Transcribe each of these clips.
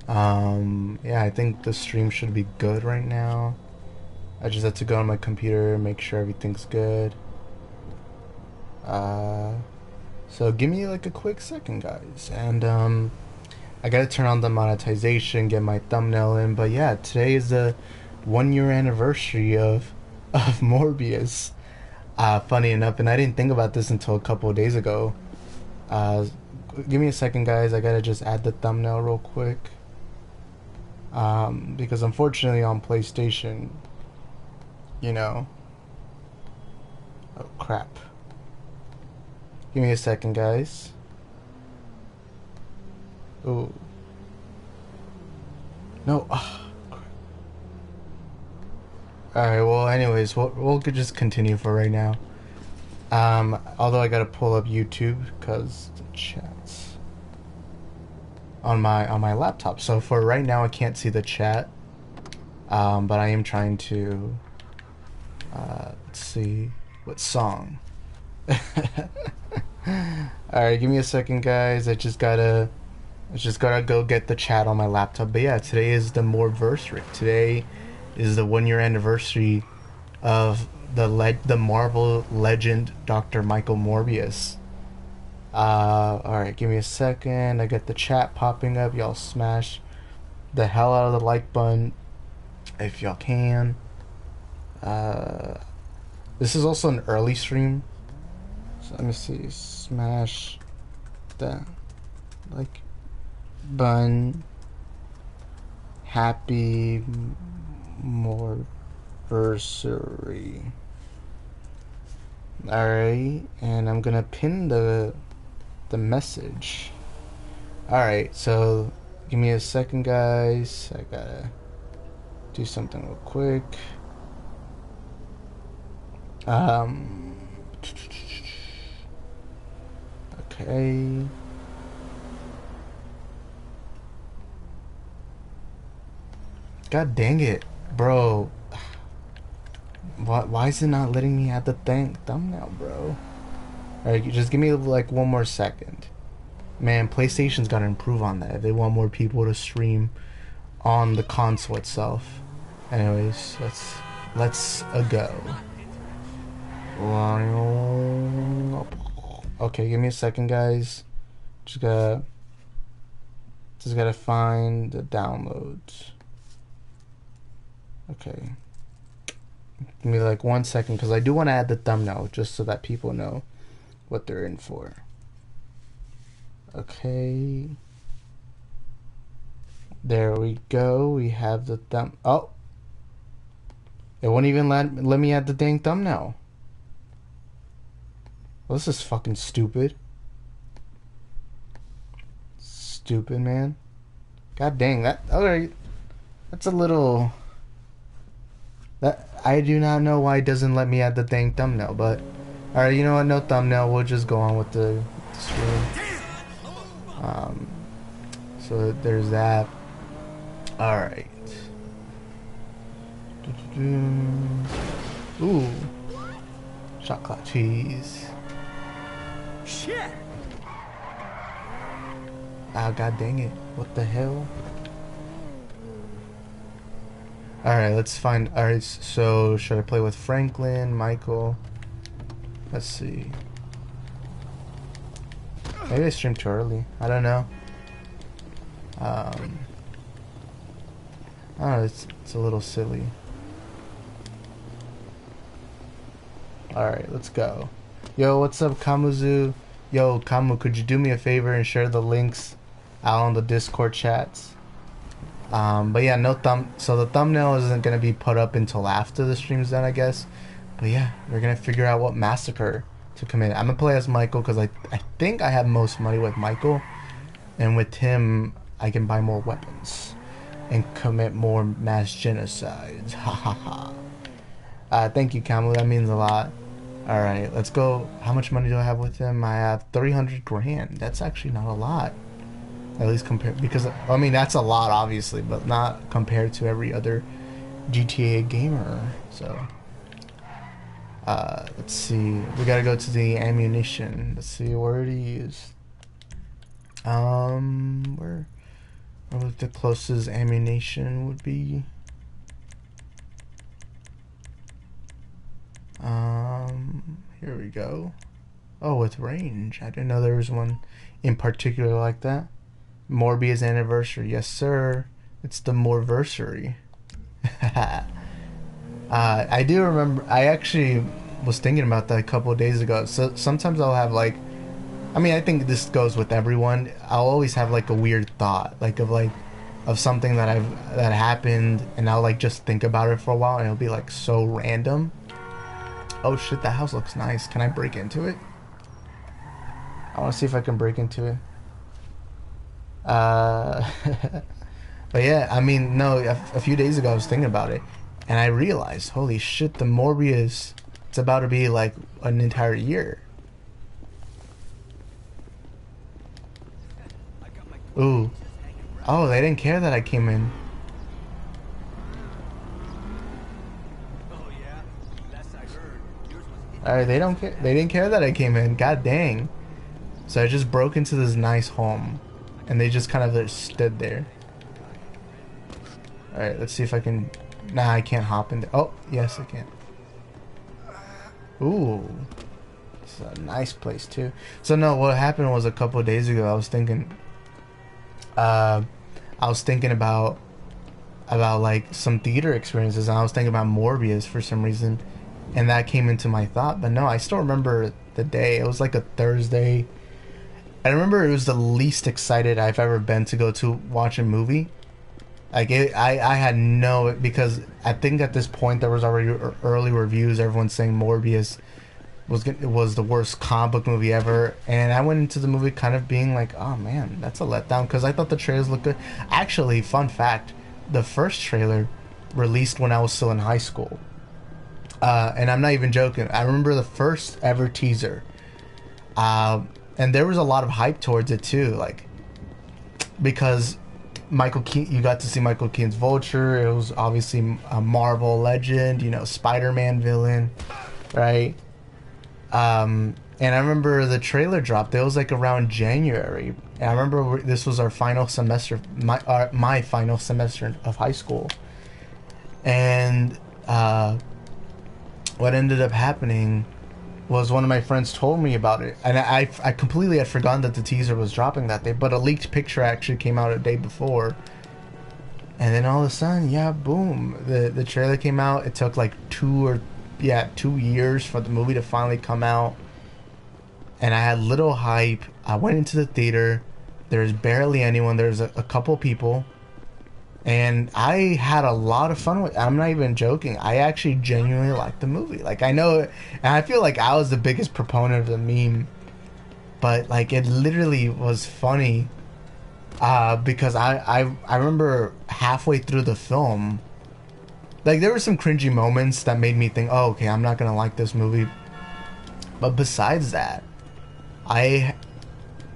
Yeah, I think the stream should be good right now. I just have to go on my computer, make sure everything's good. Uh, so give me like a quick second, guys, and I gotta turn on the monetization, get my thumbnail in. But yeah, today is the 1 year anniversary of Morbius. Funny enough, and I didn't think about this until a couple of days ago. Uh, Give me a second, guys. I gotta just add the thumbnail real quick. Because unfortunately on PlayStation, you know. Oh crap. Give me a second, guys. Ooh. No. Alright, well, anyways, we'll just continue for right now. Although I gotta pull up YouTube because the chats on my laptop. So for right now, I can't see the chat. But I am trying to. Let's see what song. Alright, give me a second, guys. I just gotta go get the chat on my laptop. But yeah, today is the Morbius. Today is the 1 year anniversary of the Marvel legend Dr. Michael Morbius. Alright, give me a second. I got the chat popping up. Y'all smash the hell out of the like button if y'all can. This is also an early stream. So let me see. Smash the like button. Happy Morbiversary. Alright, and I'm gonna pin the message. Alright, so give me a second, guys. I gotta do something real quick. Okay. God dang it, bro. Why is it not letting me add the thumbnail, bro? Alright, just give me like one more second. Man, PlayStation's gotta improve on that if they want more people to stream on the console itself. Anyways, let's go. Okay, give me a second, guys. Just gotta find the downloads. Okay. Give me like 1 second, because I do want to add the thumbnail just so that people know what they're in for. Okay. There we go. We have the oh. It won't even let me add the dang thumbnail. Well, this is fucking stupid. Stupid, man. God dang, that. Okay. That's a little. That I do not know why it doesn't let me add the dang thumbnail, but alright, you know what? No thumbnail. We'll just go on with the stream. So there's that. Alright. Ooh. Chocolate cheese. Shit. Ah, god dang it. What the hell? Alright, let's find. Alright, so should I play with Franklin, Michael? Let's see. Maybe I streamed too early. I don't know. I don't know, it's a little silly. Alright, let's go. Yo, what's up, Kamuzu? Yo, Kamu, could you do me a favor and share the links out on the Discord chats? But yeah, so the thumbnail isn't gonna be put up until after the stream's done, I guess. But yeah, we're gonna figure out what massacre to commit. I'm gonna play as Michael because I think I have most money with Michael, and with him I can buy more weapons and commit more mass genocides. Ha ha ha. Thank you, Kamu. That means a lot. All right, let's go. How much money do I have with him? I have 300 grand. That's actually not a lot. At least compared, because I mean that's a lot obviously, but not compared to every other GTA gamer. So let's see, we gotta go to the ammunition. Let's see where it is. Where Or what the closest ammunition would be. Here we go. Oh, with range. I didn't know there was one in particular like that. Morbius anniversary. Yes, sir. It's the Morversary. I do remember. I actually was thinking about that a couple of days ago. So sometimes I'll have like, I mean, I think this goes with everyone. I'll always have like a weird thought, like of something that happened, and I'll like just think about it for a while, and it'll be like so random. Oh shit, that house looks nice. Can I break into it? I want to see if I can break into it. But yeah, I mean, no, a few days ago I was thinking about it, and I realized, holy shit, the Morbius, it's about to be like an entire year. Ooh. Oh, they didn't care that I came in. Alright, they don't care. They didn't care that I came in. God dang. So I just broke into this nice home, and they just kind of just stood there. Alright, let's see if I can. Nah, I can't hop into. Oh, yes, I can. Ooh. It's a nice place too. So no, what happened was a couple of days ago I was thinking about like some theater experiences, and I was thinking about Morbius for some reason, and that came into my thought. But no, I still remember the day. It was like a Thursday. I remember it was the least excited I've ever been to go to watch a movie. Like I had no, because I think at this point there was already early reviews. Everyone's saying Morbius was the worst comic book movie ever, and I went into the movie kind of being like, oh man, that's a letdown, because I thought the trailers looked good. Actually, fun fact, the first trailer released when I was still in high school, and I'm not even joking. I remember the first ever teaser, and there was a lot of hype towards it too, like, because Michael Keaton, you got to see Michael Keaton's Vulture. It was obviously a Marvel legend, you know, Spider-Man villain, right? And I remember the trailer dropped. It was like around January. And I remember this was our final semester, my final semester of high school. And what ended up happening was one of my friends told me about it, and I completely had forgotten that the teaser was dropping that day. But a leaked picture actually came out a day before, and then all of a sudden, yeah, boom, the trailer came out. It took like 2 years for the movie to finally come out, and I had little hype. I went into the theater. There's barely anyone. There's a couple people, and I had a lot of fun with it. I'm not even joking. I actually genuinely liked the movie. Like, I know, and I feel like I was the biggest proponent of the meme, but like it literally was funny, because I remember halfway through the film, like, there were some cringy moments that made me think, oh, okay, I'm not gonna like this movie. But besides that, I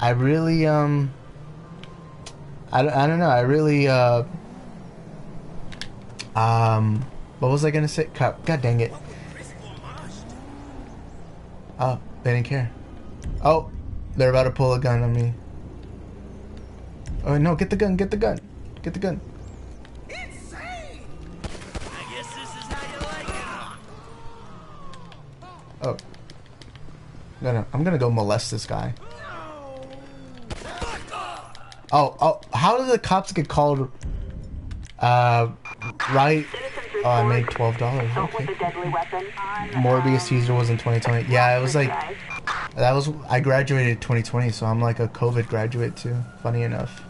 really I don't know. I really what was I gonna say? God dang it. Oh, they didn't care. Oh, they're about to pull a gun on me. Oh no, get the gun, get the gun. Get the gun. Oh. No, I'm gonna go molest this guy. Oh, how do the cops get called? Right. Oh, I made $12. Okay. Morbius teaser was in 2020. Yeah, it was like, I graduated 2020, so I'm like a COVID graduate too, funny enough.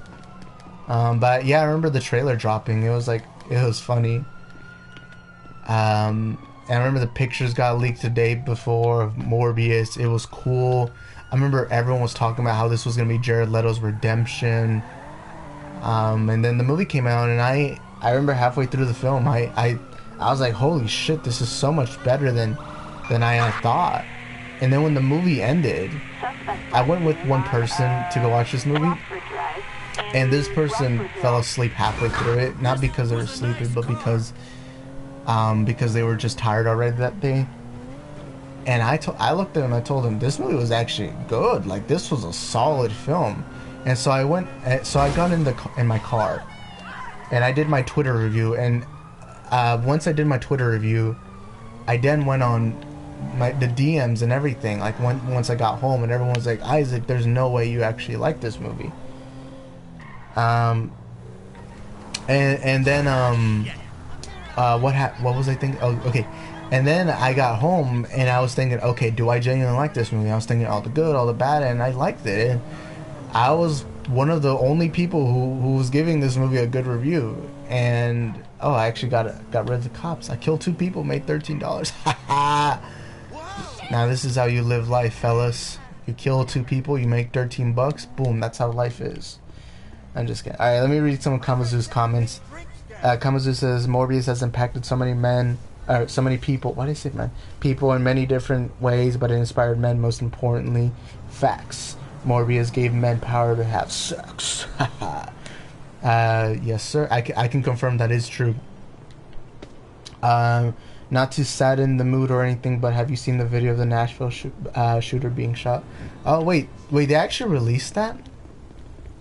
But yeah, I remember the trailer dropping. It was funny. And I remember the pictures got leaked the day before of Morbius. It was cool. I remember everyone was talking about how this was gonna be Jared Leto's redemption. And then the movie came out, and I remember halfway through the film, I was like, holy shit, this is so much better than I had thought. And then when the movie ended, I went with one person to go watch this movie, and this person fell asleep halfway through it, not because they were sleeping, but because they were just tired already that day. And I looked at him, I told him, this movie was actually good. Like, this was a solid film. And so I went, so I got in my car, and I did my Twitter review. And once I did my Twitter review, I then went on the DMs and everything. Like once I got home, and everyone was like, "Isaac, there's no way you actually like this movie." And then what was I thinking? Oh, okay. And then I got home and I was thinking, okay, do I genuinely like this movie? I was thinking all the good, all the bad, and I liked it. And I was one of the only people who was giving this movie a good review. And I actually got rid of the cops. I killed 2 people, made $13. Now this is how you live life, fellas. You kill 2 people, you make 13 bucks. Boom, that's how life is. I'm just kidding. Alright, let me read some of Kamazu's comments. Kamazu says, Morbius has impacted so many people. Why did I say men? People in many different ways, but it inspired men most importantly. Facts. Morbius gave men power to have sex. Yes, sir. I can confirm that is true. Not to sadden the mood or anything, but have you seen the video of the Nashville shooter being shot? Oh, wait, they actually released that?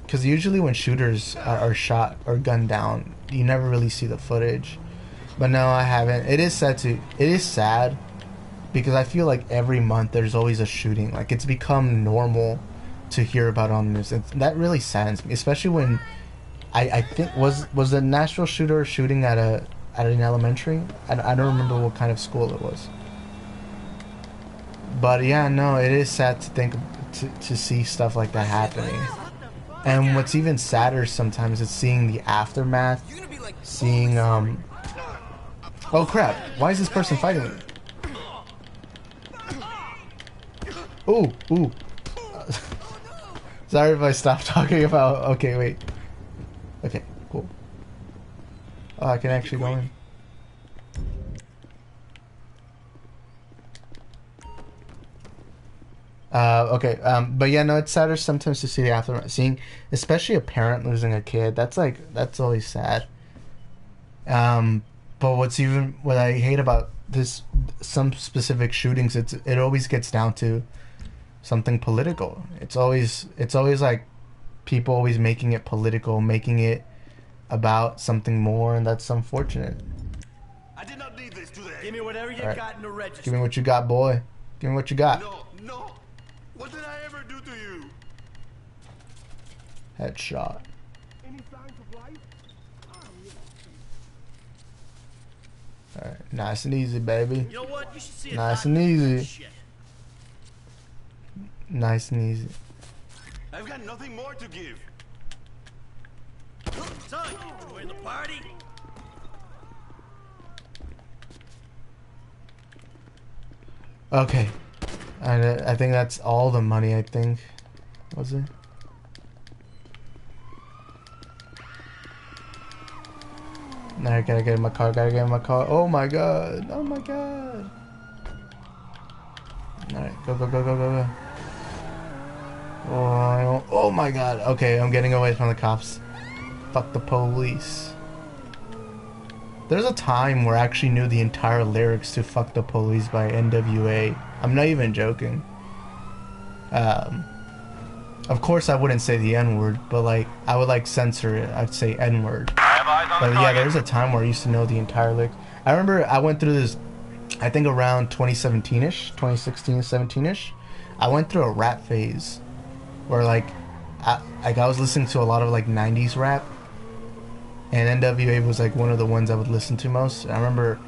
Because usually when shooters are shot or gunned down, you never really see the footage. But no, I haven't. It is sad because I feel like every month there's always a shooting. Like it's become normal to hear about on the news. And that really saddens me, especially when I think was the Nashville shooter shooting at an elementary? I don't remember what kind of school it was. But yeah, no, it is sad to think to see stuff like that happening. And what's even sadder sometimes is seeing the aftermath, seeing oh crap, why is this person fighting me? Ooh. Sorry if I stopped talking about, okay, wait. Okay, cool. Oh, I can actually go in. Okay, but yeah, no, it's sadder sometimes to see the aftermath, seeing, especially a parent losing a kid. That's always sad. But what I hate about some specific shootings, it always gets down to something political. It's always like people always making it political, making it about something more, and that's unfortunate. I did not need this today. Give me whatever you got in the register. Give me what you got, boy. Give me what you got. No. What did I ever do to you? Headshot. Any signs of life? Alright, nice and easy, baby. You know what? You should see nice and easy. Nice and easy. I've got nothing more to give. Son, you enjoying the party? Okay. I think that's all the money, I think. Was it? Now I gotta get in my car, Oh my god. Alright, go. Oh my god. Okay, I'm getting away from the cops. Fuck the police. There's a time where I actually knew the entire lyrics to Fuck the Police by NWA. I'm not even joking. Of course I wouldn't say the N-word, but like, I would like censor it. I'd say N-word. But yeah, there's a time where I used to know the entire lyrics. I remember I went through this, I think around 2017-ish, 2016, 17-ish. I went through a rap phase where like I was listening to a lot of like 90s rap. And NWA was like one of the ones I would listen to most. I remember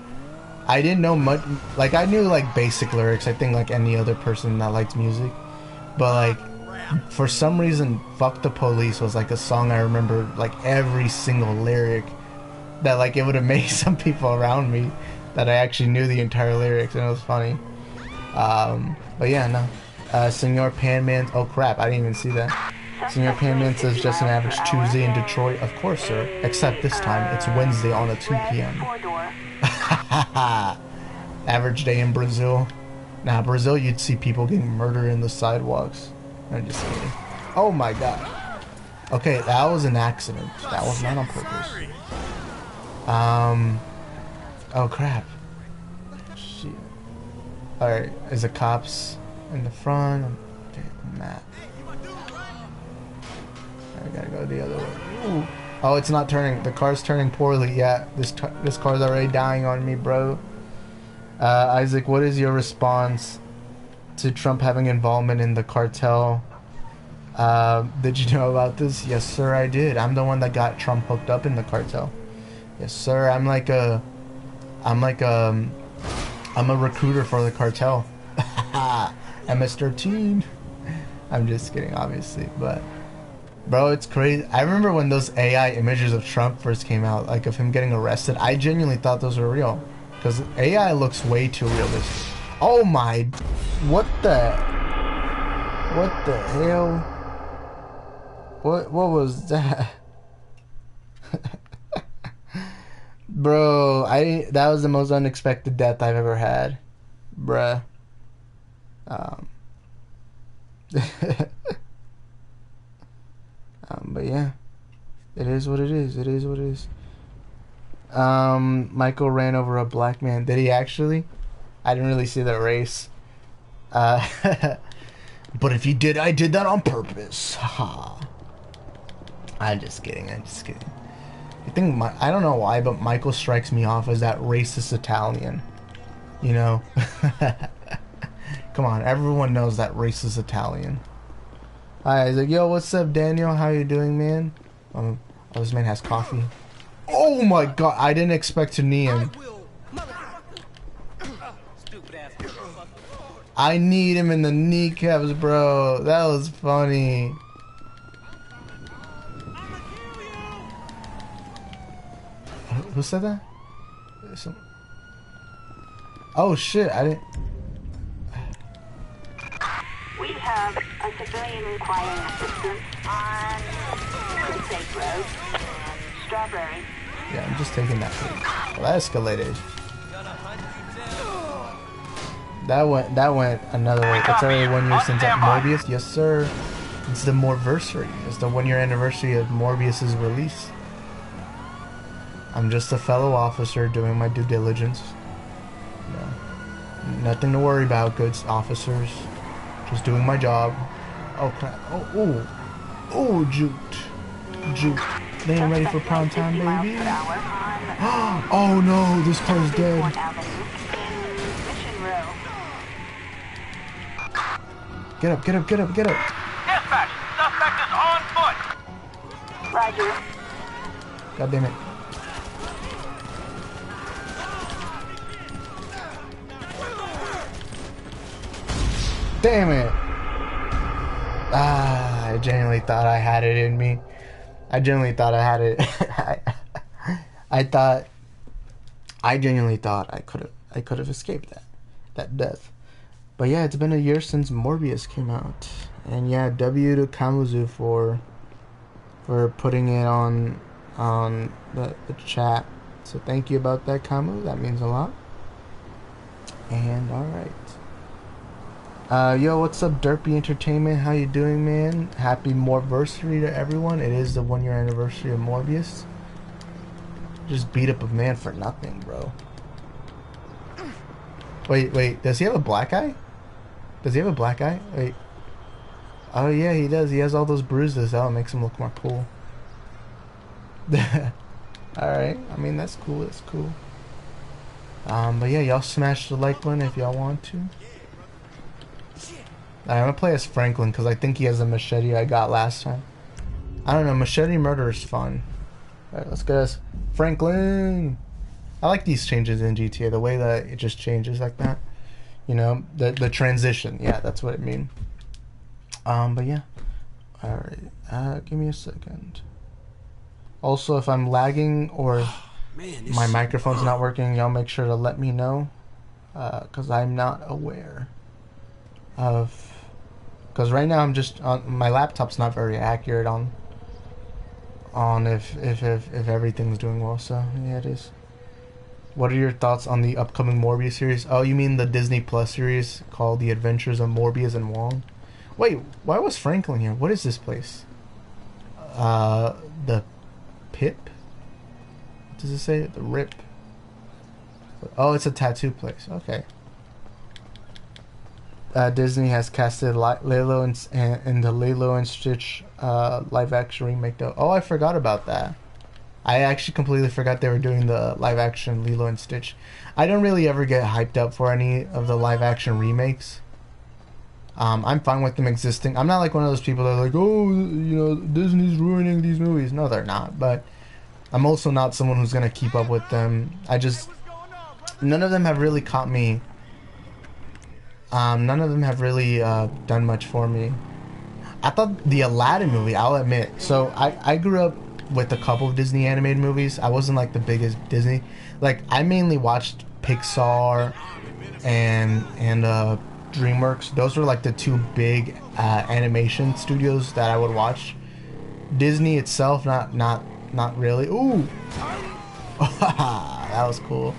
I didn't know much, like I knew like basic lyrics, I think like any other person that likes music. But like for some reason Fuck the Police was like a song I remember like every single lyric, that like it would have made some people around me that I actually knew the entire lyrics, and it was funny. But yeah, no. Senor Panman, oh crap, I didn't even see that. Senor Panman says just an average Tuesday in Detroit. Of course, sir. Except this time, it's Wednesday on a 2 p.m. Average day in Brazil. Nah, Brazil, you'd see people getting murdered in the sidewalks. I'm just kidding. Oh my god. Okay, that was an accident. That was not on purpose. Oh crap. Shit. Alright, is the cops in the front? Okay, map. I gotta go the other way. Ooh. Oh, it's not turning. The car's turning poorly. Yeah, this car's already dying on me, bro. Isaac, what is your response to Trump having involvement in the cartel? Did you know about this? Yes, sir, I did. I'm the one that got Trump hooked up in the cartel. Yes, sir. I'm a recruiter for the cartel. MS-13. I'm just kidding, obviously, but bro, it's crazy. I remember when those AI images of Trump first came out, like of him getting arrested. I genuinely thought those were real, because AI looks way too realistic. Oh my, what the hell? What was that? Bro, that was the most unexpected death I've ever had, bruh. But yeah, it is what it is. It is what it is. Michael ran over a black man. Did he actually? I didn't really see the race. But if he did, I did that on purpose. Haha. I'm just kidding. I'm just kidding. I don't know why, but Michael strikes me off as that racist Italian. You know? Come on, everyone knows that racist Italian. Hi, he's like, yo, what's up, Daniel? How you doing, man? Oh, this man has coffee. Oh my god, I didn't expect to knee him. I need him in the kneecaps, bro. That was funny. Who said that? Oh shit, I didn't... We have a civilian requiring assistance on Crusade Road, Strawberry. Yeah, I'm just taking that food. Well, that escalated. That went another way. It's already 1 year since MORBIUS. Yes, sir. It's the Morbiversary. It's the 1 year anniversary of Morbius's release. I'm just a fellow officer doing my due diligence. No, nothing to worry about, good officers. Just doing my job. Oh crap! Oh, juked. They ain't ready for prime time, baby. Oh no, this car's dead. Get up! Dispatch, suspect is on foot. Roger. God damn it. Damn it! I genuinely thought I had it in me. I genuinely thought I had it. I genuinely thought I could have escaped that death. But yeah, it's been a year since Morbius came out, and yeah, W to Kamuzu for putting it on the chat. So thank you about that, Kamu. That means a lot. And all right. Yo, what's up, Derpy Entertainment? How you doing, man? Happy Morbiversary to everyone. It is the 1 year anniversary of Morbius. Just beat up a man for nothing, bro. Wait, does he have a black eye? Does he have a black eye? Wait. Oh yeah, he does. He has all those bruises. Oh, it makes him look more cool. Alright, I mean, that's cool, that's cool. But yeah, y'all smash the like button if y'all want to. I'm gonna play as Franklin because I think he has a machete I got last time. I don't know, machete murder is fun. Alright, let's go as Franklin. I like these changes in GTA, the way that it just changes like that. You know, the transition. Yeah, that's what I mean. But yeah. Alright, give me a second. Also, if I'm lagging or my microphone's not working, y'all make sure to let me know. Because I'm not aware of... Because right now I'm just on my laptop's not very accurate on if everything's doing well. So yeah, it is. What are your thoughts on the upcoming Morbius series? Oh, you mean the Disney Plus series called The Adventures of Morbius and Wong? Wait, why was Franklin here? What is this place? The Pip? What does it say? The Rip? Oh, it's a tattoo place. Okay. Disney has casted Lilo in the Lilo and Stitch live action remake. Though, oh, I forgot about that. I actually completely forgot they were doing the live action Lilo and Stitch. I don't really ever get hyped up for any of the live action remakes. I'm fine with them existing. I'm not like one of those people that are like, oh, you know, Disney's ruining these movies. No, they're not. But I'm also not someone who's gonna keep up with them. None of them have really caught me. None of them have really done much for me. I thought the Aladdin movie, I'll admit. So I grew up with a couple of Disney animated movies. I wasn't like the biggest Disney. Like, I mainly watched Pixar and DreamWorks. Those were like the two big animation studios that I would watch. Disney itself, not really. Ooh, that was cool.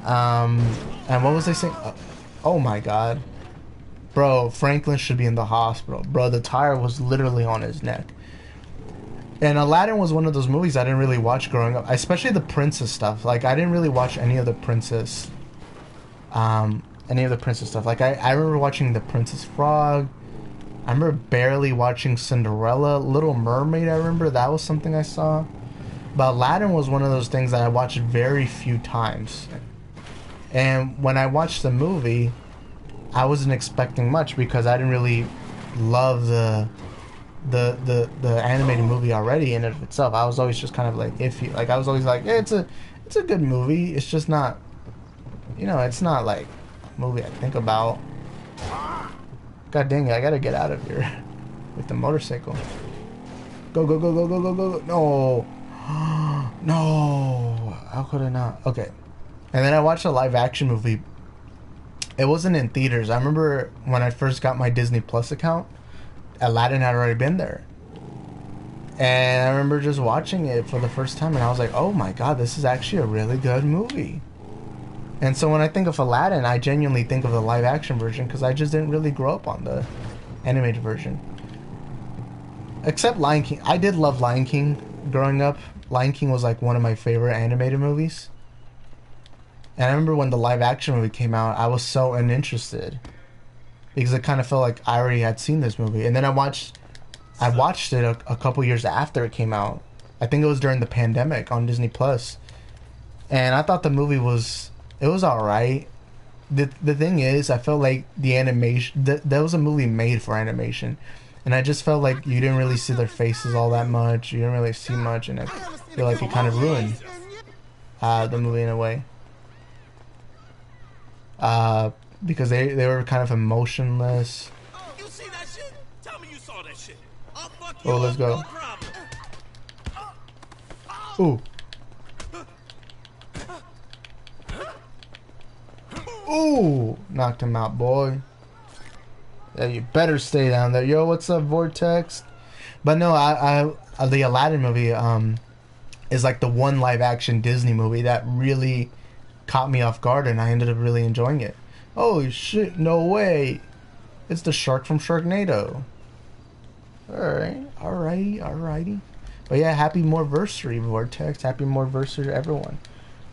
And what was I saying? Oh my god, bro, Franklin should be in the hospital, bro. The tire was literally on his neck. And Aladdin was one of those movies I didn't really watch growing up, especially the princess stuff. Like, I didn't really watch any of the princess stuff. Like, I remember watching The Princess Frog. I remember barely watching Cinderella. Little Mermaid, I remember that was something I saw. But Aladdin was one of those things that I watched very few times. And when I watched the movie, I wasn't expecting much because I didn't really love the animated movie already in and of itself. I was always just kind of like iffy. Like, I was always like, yeah, it's a good movie. It's just not, you know, it's not like a movie I think about. God dang it, I gotta get out of here with the motorcycle. Go, go, go, go, go, go, go, go. No. No. How could I not? Okay. And then I watched a live action movie. It wasn't in theaters. I remember when I first got my Disney Plus account, Aladdin had already been there. And I remember just watching it for the first time, and I was like, oh my god, this is actually a really good movie. And so when I think of Aladdin, I genuinely think of the live action version because I just didn't really grow up on the animated version. Except Lion King. I did love Lion King growing up. Lion King was like one of my favorite animated movies. And I remember when the live action movie came out, I was so uninterested because it kind of felt like I already had seen this movie. And then I watched it a couple years after it came out. I think it was during the pandemic on Disney Plus. And I thought the movie was alright. The thing is, I felt like the animation, that was a movie made for animation. And I just felt like you didn't really see their faces all that much. You didn't really see much, and I feel like it kind of ruined the movie in a way. Because they were kind of emotionless. You see that shit? Tell me you saw that shit. I'll fuck you Oh, let's up, go. no problem. Ooh. Ooh, knocked him out, boy. Yeah, you better stay down there. Yo, what's up, Vortex? But no, the Aladdin movie is like the one live action Disney movie that really caught me off guard, and I ended up really enjoying it. Oh shit, no way. It's the shark from Sharknado. Alrighty. But yeah, happy Morbiversary, Vortex. Happy Morbiversary to everyone.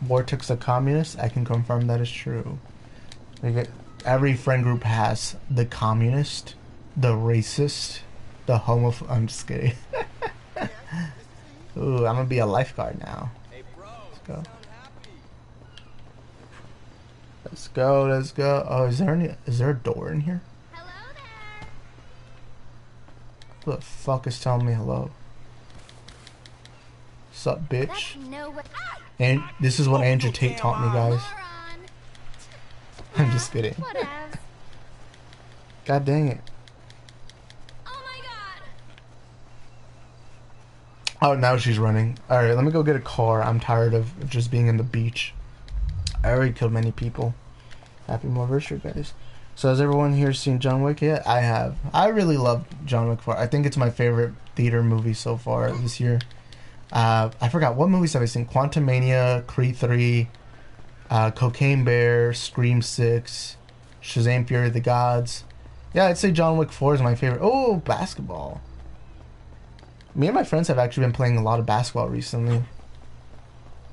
Vortex a communist? I can confirm that is true. Every friend group has the communist, the racist, the homophobe. I'm just kidding. Ooh, I'm gonna be a lifeguard now. Let's go. Let's go. Oh, is there a door in here? Hello there. Who the fuck is telling me hello? Sup, bitch? And this is what Andrew Tate taught me, guys. I'm just kidding. God dang it. Oh my god. Oh, now she's running. Alright, let me go get a car. I'm tired of just being in the beach. I already killed many people. Happy anniversary, guys. So has everyone here seen John Wick yet? I have. I really love John Wick 4. I think it's my favorite theater movie so far this year. I forgot, what movies have I seen? Quantumania, Creed 3, Cocaine Bear, Scream 6, Shazam! Fury of the Gods. Yeah, I'd say John Wick 4 is my favorite. Oh, basketball. Me and my friends have actually been playing a lot of basketball recently.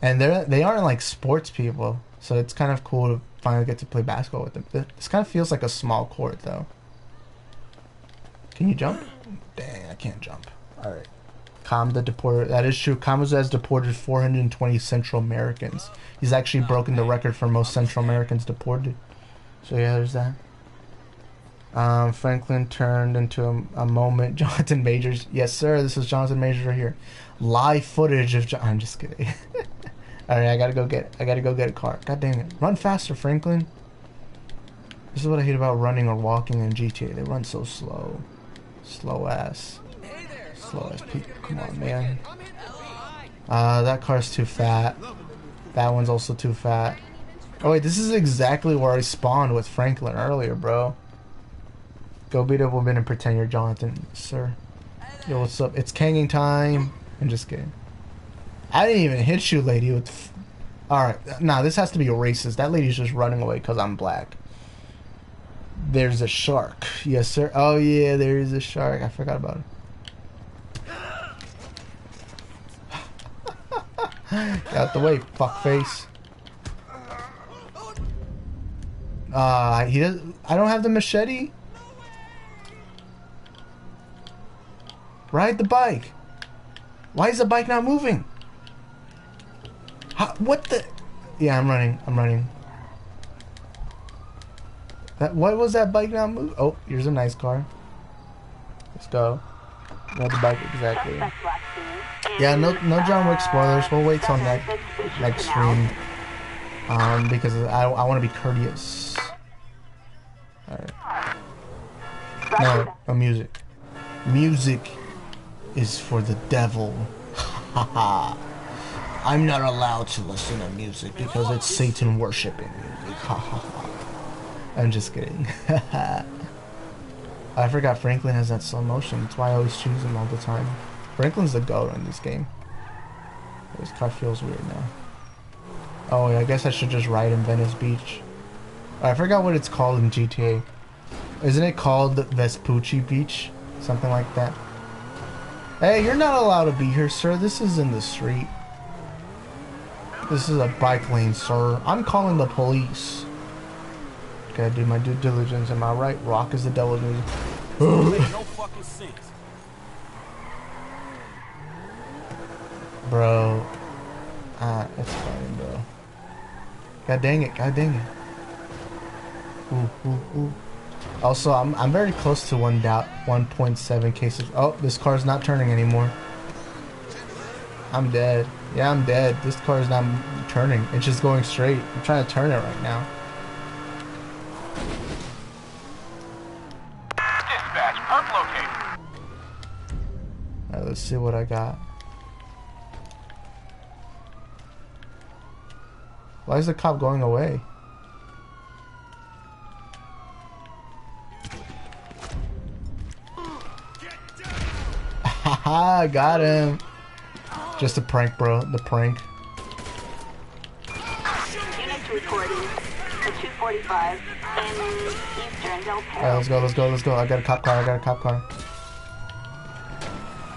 And they aren't like sports people, so it's kind of cool finally get to play basketball with him. This kind of feels like a small court, though. Can you jump? Dang, I can't jump. All right. Kam the deporter. That is true. Kamuzu has deported 420 Central Americans. He's actually broken the record for most Central Americans deported. So yeah, there's that. Franklin turned into a moment. Jonathan Majors. Yes, sir. This is Jonathan Majors right here. Live footage of. I'm just kidding. All right, I gotta go get a car. God dang it! Run faster, Franklin. This is what I hate about running or walking in GTA. They run so slow. Slow ass people. Come on, man. That car's too fat. That one's also too fat. Oh wait, this is exactly where I spawned with Franklin earlier, bro. Go beat up woman and pretend you're Jonathan, sir. Yo, what's up? It's kanging time. I'm just kidding. I didn't even hit you, lady. With alright, nah, this has to be a racist. That lady's just running away because I'm black. There's a shark. Yes, sir. Oh, yeah, there is a shark. I forgot about it. Get out the way, fuckface. He does. I don't have the machete. Ride the bike. Why is the bike not moving? What the? Yeah, I'm running. What was that bike not move? Oh, here's a nice car. Let's go. Ride the bike exactly. Yeah, no John Wick spoilers. We'll wait till next stream. Because I want to be courteous. Alright. No, music. Music is for the devil. Haha. I'm not allowed to listen to music because it's Satan worshiping music. I'm just kidding. I forgot Franklin has that slow motion. That's why I always choose him all the time. Franklin's the GOAT in this game. This car feels weird now. Oh, yeah, I guess I should just ride in Venice Beach. I forgot what it's called in GTA. Isn't it called Vespucci Beach? Something like that. Hey, you're not allowed to be here, sir. This is in the street. This is a bike lane, sir. I'm calling the police. Gotta do my due diligence. Am I right? Rock is the devil's music. No fucking sense. Bro. It's fine, bro. God dang it. Ooh. Also, I'm very close to 1.7 cases. Oh, this car's not turning anymore. I'm dead. Yeah, I'm dead. This car is not turning. It's just going straight. I'm trying to turn it right now. Dispatch, perp located. Alright, let's see what I got. Why is the cop going away? Haha, got him. Just a prank, bro. The prank. Units reporting at 2:45 in Eastern Del Perro. Alright, let's go. I got a cop car.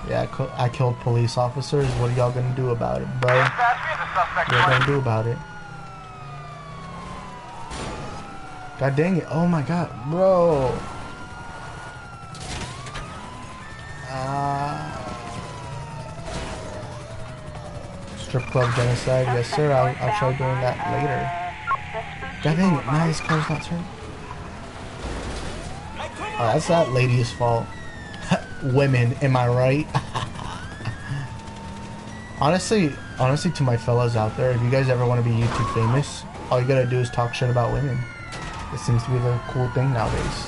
Yeah, I killed police officers. What are y'all gonna do about it, bro? What are you gonna do about it? God dang it. Oh my god, bro. Strip club genocide. Yes, sir. I'll try doing that later. God dang it. Now this car's not turning. Oh, that's that lady's fault. Women, am I right? honestly, to my fellas out there, if you guys ever want to be YouTube famous, all you gotta do is talk shit about women. It seems to be the cool thing nowadays.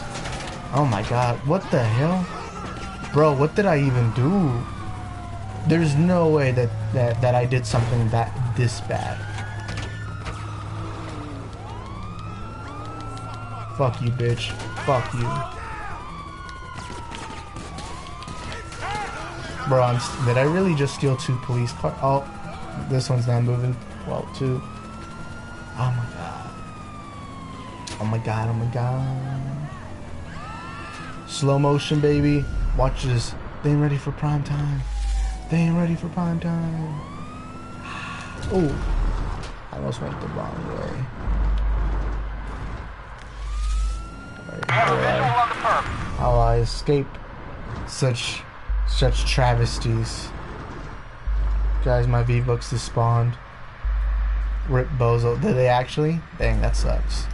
Oh my god, what the hell? Bro, what did I even do? There's no way that I did something this bad. Fuck you, bitch. Fuck you. Bro, did I really just steal 2 police cars? Oh, this one's not moving. Well, 2. Oh my god. Oh my god. Slow motion, baby. Watch this. They ain't ready for prime time. Oh, I almost went the wrong way. How I escape such travesties. Guys, my V-Bucks despawned. Rip Bozo. Did they actually? Dang, that sucks.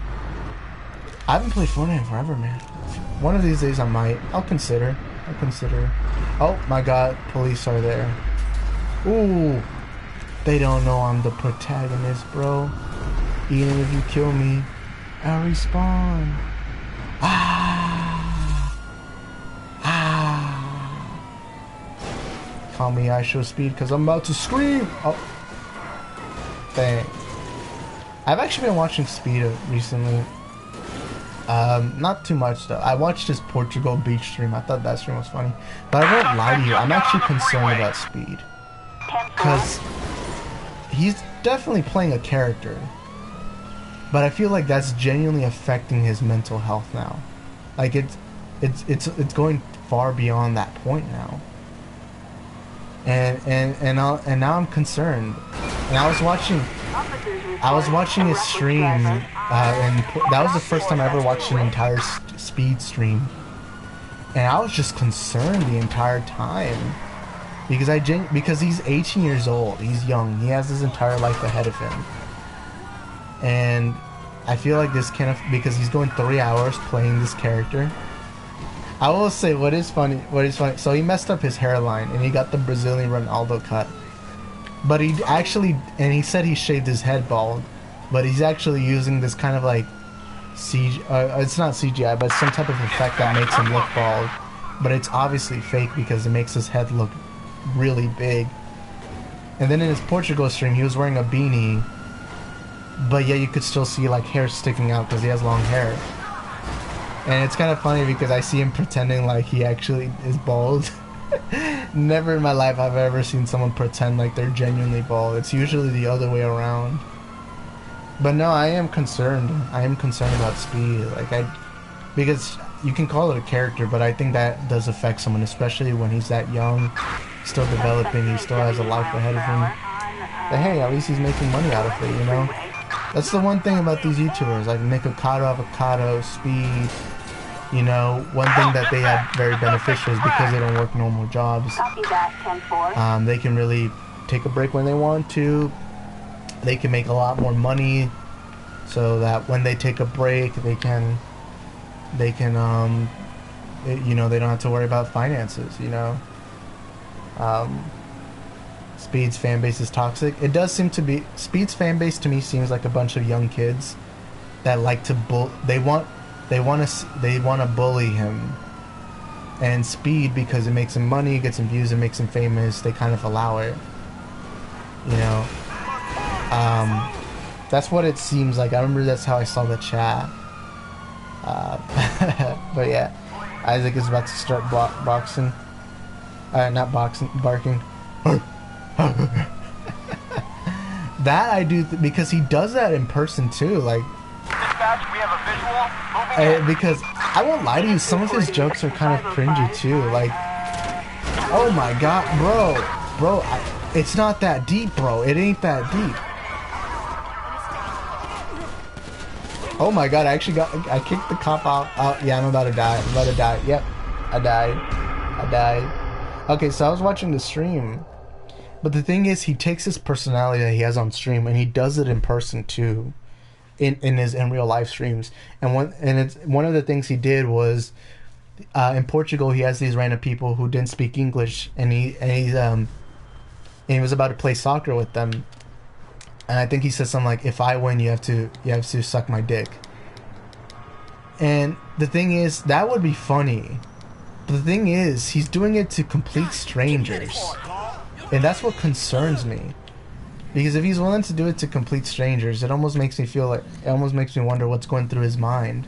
I haven't played Fortnite in forever, man. One of these days I might. I'll consider. Oh my god, police are there. Ooh. They don't know I'm the protagonist, bro. Even if you kill me, I'll respawn. Call me I show speed because I'm about to scream. Oh. Dang. I've actually been watching Speed recently. Not too much though. I watched his Portugal beach stream. I thought that stream was funny. But I won't lie to you, I'm actually concerned about Speed. Because he's definitely playing a character. But I feel like that's genuinely affecting his mental health now. Like it's going far beyond that point now. And now I'm concerned. And I was watching his stream, and that was the first time I ever watched an entire Speed stream. And I was just concerned the entire time because he's 18 years old. He's young. He has his entire life ahead of him. And I feel like this because he's going 3 hours playing this character. I will say what is funny. So he messed up his hairline and he got the Brazilian Ronaldo cut. But he said he shaved his head bald, but he's actually using this kind of like it's not CGI, but it's some type of effect that makes him look bald. But it's obviously fake because it makes his head look really big. And then in his Portugal stream, he was wearing a beanie, but yeah, you could still see like hair sticking out because he has long hair. And it's kind of funny because I see him pretending like he actually is bald. Never in my life have I ever seen someone pretend like they're genuinely bald. It's usually the other way around. But no, I am concerned. I am concerned about Speed. Because you can call it a character, but I think that does affect someone, especially when he's that young, still developing. He still has a life ahead of him. But hey, at least he's making money out of it, you know? That's the one thing about these YouTubers, like Nikocado, Avocado, Speed. You know, one thing that they have very beneficial is because they don't work normal jobs. They can really take a break when they want to. They can make a lot more money, so that when they take a break, they can, you know, they don't have to worry about finances. You know, Speed's fan base is toxic. It does seem to be. Speed's fan base to me seems like a bunch of young kids that like to They want to bully him. And Speed, because it makes him money, gets him views, it makes him famous, they kind of allow it. You know? That's what it seems like. I remember that's how I saw the chat. But yeah. Isaac is about to start boxing. Not boxing, barking. That I do, because he does that in person too, like... Dispatch, we have a visual. Because I won't lie to you, some of his jokes are kind of cringy too. Like, oh my god, bro, it's not that deep, bro. It ain't that deep. Oh my god, I kicked the cop out. Oh yeah, I'm about to die. Yep, I died. Okay, so I was watching the stream, but the thing is, he takes his personality that he has on stream and he does it in person too. In his real life streams, and one of the things he did was in Portugal he has these random people who didn't speak English, and he was about to play soccer with them, and I think he said something like, "If I win, you have to suck my dick." And the thing is, that would be funny, but the thing is, he's doing it to complete strangers, and that's what concerns me. Because if he's willing to do it to complete strangers, it almost makes me wonder what's going through his mind.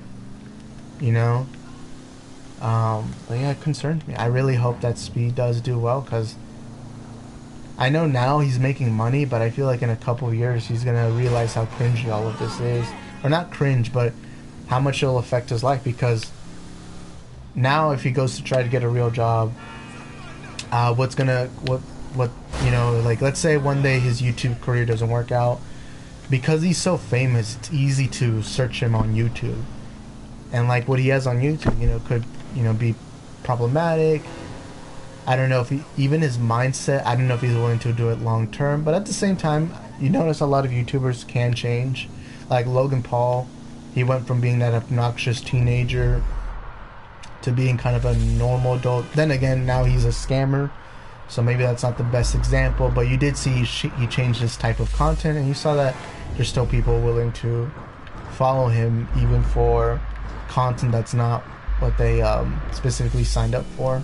You know? But yeah, it concerns me. I really hope that Speed does do well, because I know now he's making money, but I feel like in a couple of years he's going to realize how cringy all of this is. Or not cringe, but how much it'll affect his life, because now if he goes to try to get a real job, what you know, like, let's say one day his YouTube career doesn't work out, because he's so famous, it's easy to search him on YouTube, and like what he has on YouTube, you know, could, you know, be problematic. I don't know if he, even his mindset, I don't know if he's willing to do it long term, but at the same time, you notice a lot of YouTubers can change. Like Logan Paul, he went from being that obnoxious teenager to being kind of a normal adult. Then again, now he's a scammer, so maybe that's not the best example, but you did see he changed his type of content, and you saw that there's still people willing to follow him even for content that's not what they specifically signed up for.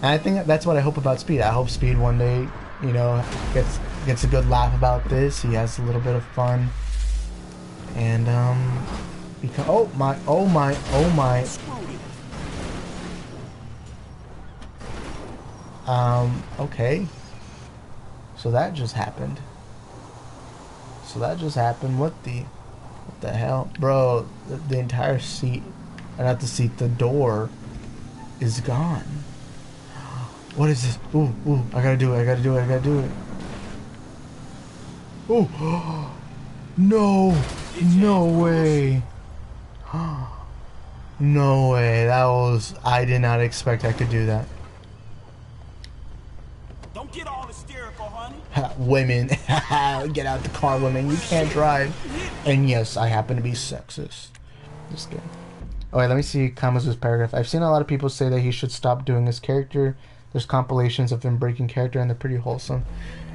And I think that's what I hope about Speed. I hope Speed one day, you know, gets a good laugh about this. He has a little bit of fun. And because oh my. Okay. So that just happened. What the hell? Bro, the entire seat, or not the seat, the door is gone. What is this? Ooh, I gotta do it. Oh, no way. No way. I did not expect I could do that. Don't get all hysterical, honey. Women. Get out the car, women. You can't drive. And yes, I happen to be sexist. Just kidding. Alright, let me see Kamuzu's paragraph. I've seen a lot of people say that he should stop doing his character. There's compilations of him breaking character, and they're pretty wholesome.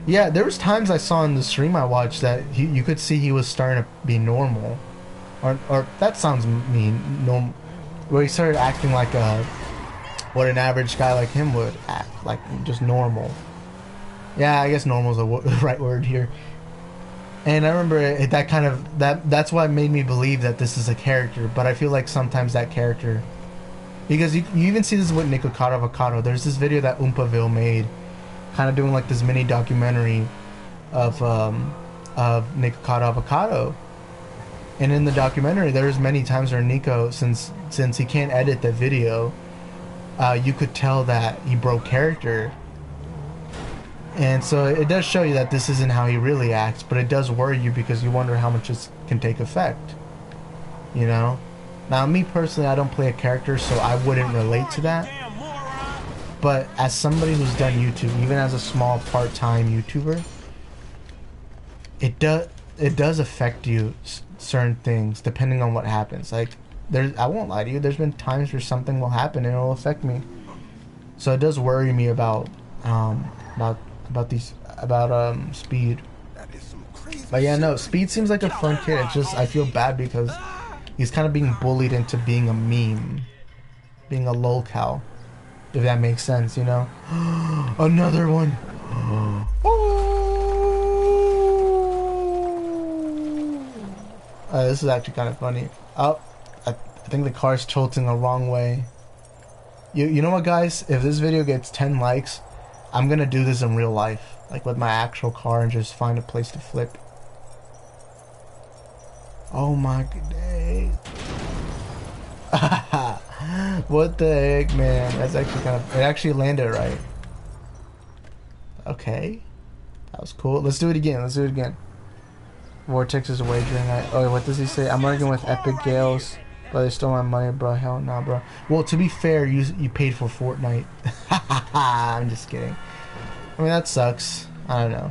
Yeah, there was times I saw in the stream I watched that you could see he was starting to be normal. Or that sounds mean. Normal. Where he started acting like what an average guy like him would act. Like, just normal. Yeah, I guess normal is the right word here. And I remember that's what made me believe that this is a character. But I feel like sometimes that character... Because you even see this with Nikocado Avocado. There's this video that Oompaville made, kind of doing like this mini documentary of Nikocado Avocado. And in the documentary, there's many times where Nico, since he can't edit the video, you could tell that he broke character. And so it does show you that this isn't how he really acts, but it does worry you because you wonder how much it can take effect. You know? Now, me personally, I don't play a character, so I wouldn't relate to that. But as somebody who's done YouTube, even as a small part-time YouTuber, it does affect you, certain things, depending on what happens. Like, I won't lie to you, there's been times where something will happen and it'll affect me. So it does worry me about Speed. But yeah, no, Speed seems like a fun kid. It's just I feel bad because he's kind of being bullied into being a meme, being a lolcow, if that makes sense, you know. Another one. This is actually kind of funny. Oh, I think the car's tilting the wrong way. You know what, guys? If this video gets 10 likes, I'm gonna do this in real life, like with my actual car, and just find a place to flip. Oh my goodness. What the heck, man? That's actually kind of... It actually landed right. Okay. That was cool. Let's do it again. Vortex is wagering. Oh, what does he say? I'm arguing with Epic Gales, but they stole my money, bro. Hell nah, bro. Well, to be fair, you paid for Fortnite. I'm just kidding. I mean, that sucks. I don't know.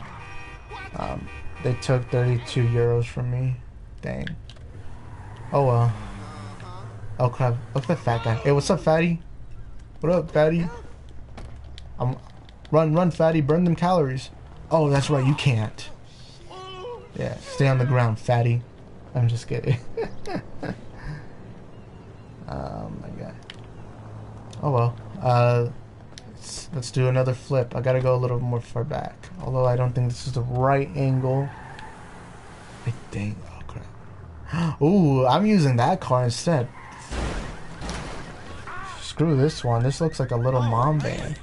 They took 32 euros from me. Dang. Oh well. Oh crap. Look at that fat guy. Hey, what's up, fatty? What up, fatty? Run, fatty. Burn them calories. Oh, that's right. You can't. Yeah, stay on the ground, fatty. I'm just kidding. Oh my god. Oh well. Let's do another flip. I gotta go a little more far back. Although I don't think this is the right angle. I think. Oh crap. Ooh, I'm using that car instead. Screw this one. This looks like a little mom van.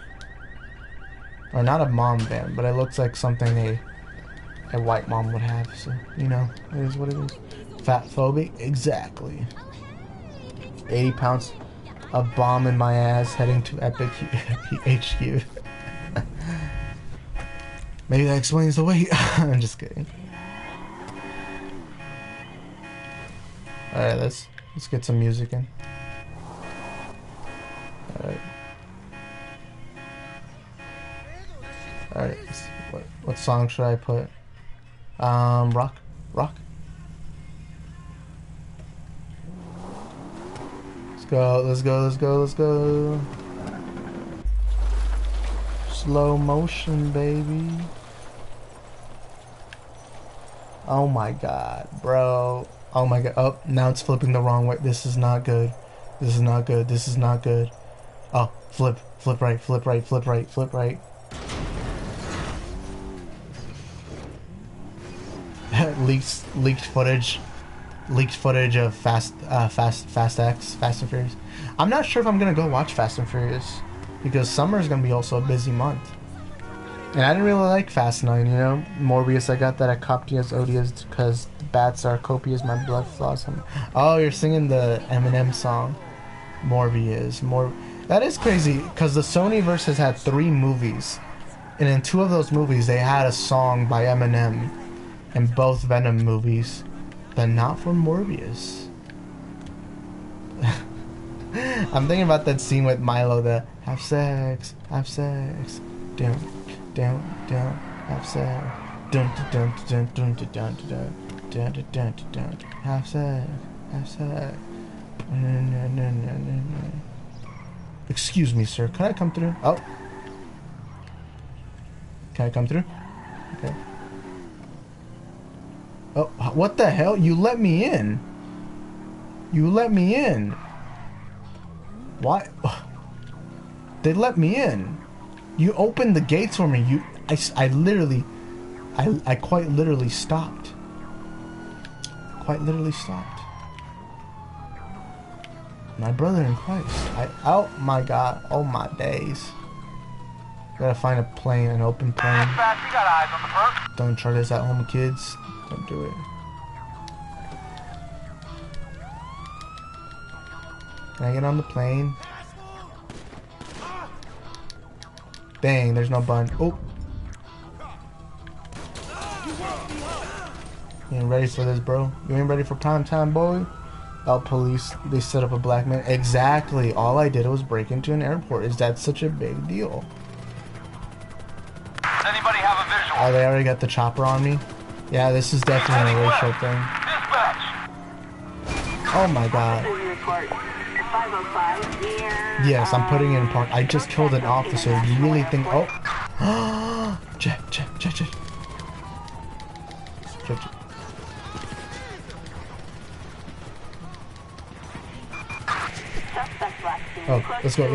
Or not a mom van, but it looks like something a white mom would have. So, you know, it is what it is. Fat phobic? Exactly. 80 pounds. A bomb in my ass heading to Epic HQ. Maybe that explains the weight. I'm just kidding. Alright, Let's get some music in. Alright. Alright, what song should I put? Rock? Rock? Let's go, let's go, let's go, let's go. Slow motion, baby. Oh my god, bro. Oh my god. Oh, now it's flipping the wrong way. This is not good. This is not good. This is not good. Oh, flip right, flip right, flip right, flip right. leaked footage of Fast and Furious. I'm not sure if I'm gonna go watch Fast and Furious because summer is gonna be also a busy month. And I didn't really like Fast 9, you know? Morbius, I got that at Copias Odias because the bats are copious, my blood flaws. Oh, you're singing the Eminem song. Morbius. That is crazy because the Sonyverse has had 3 movies. And in 2 of those movies, they had a song by Eminem in both Venom movies, but not for Morbius. I'm thinking about that scene with Milo, the have sex, down, have sex, dun dun dun dun dun dun dun dun dun dun, have sex. Excuse me, sir. Can I come through? Oh, can I come through? Okay. Oh, what the hell? You let me in. You let me in. Why? They let me in. You opened the gates for me. I literally, I quite literally stopped. Quite literally stopped. My brother in Christ. Oh my god. Oh my days. Gotta find a plane, an open plane. Don't try this at home, kids. Don't do it. Can I get on the plane? Dang, there's no button. Oh. You ain't ready for this, bro. You ain't ready for prime time, boy. Oh, police. They set up a black man. Exactly. All I did was break into an airport. Is that such a big deal? Does anybody have a visual? Oh, they already got the chopper on me? Yeah, this is definitely a racial thing. Dispatch. Oh my god. Yes, I'm putting it in park. I just killed an officer. You really think... Oh. Check. Oh, let's go.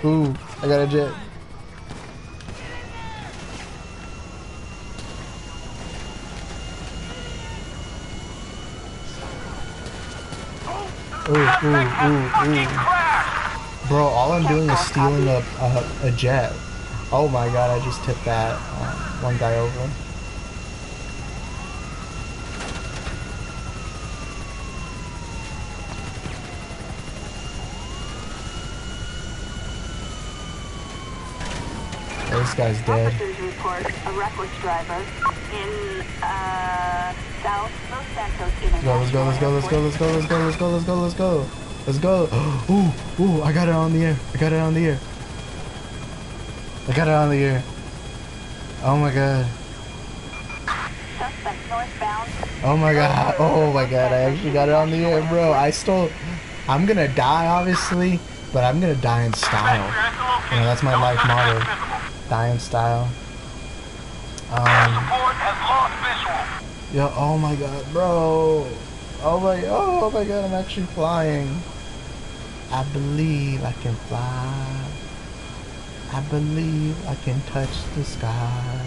Ooh, I got a jet. Ooh. Bro, all I'm doing is stealing a jet. Oh my god, I just tipped that one guy over. Oh, this guy's dead. Officers report a reckless driver in South Los Santos International Let's go. Ooh, I got it on the air. Oh my god. Suspect northbound. Oh my god, I actually got it on the air, bro. I'm gonna die, obviously, but I'm gonna die in style. You know, that's my life motto. Die in style. Yo, oh my god, bro. Oh my god, I'm actually flying. I believe I can fly. I believe I can touch the sky.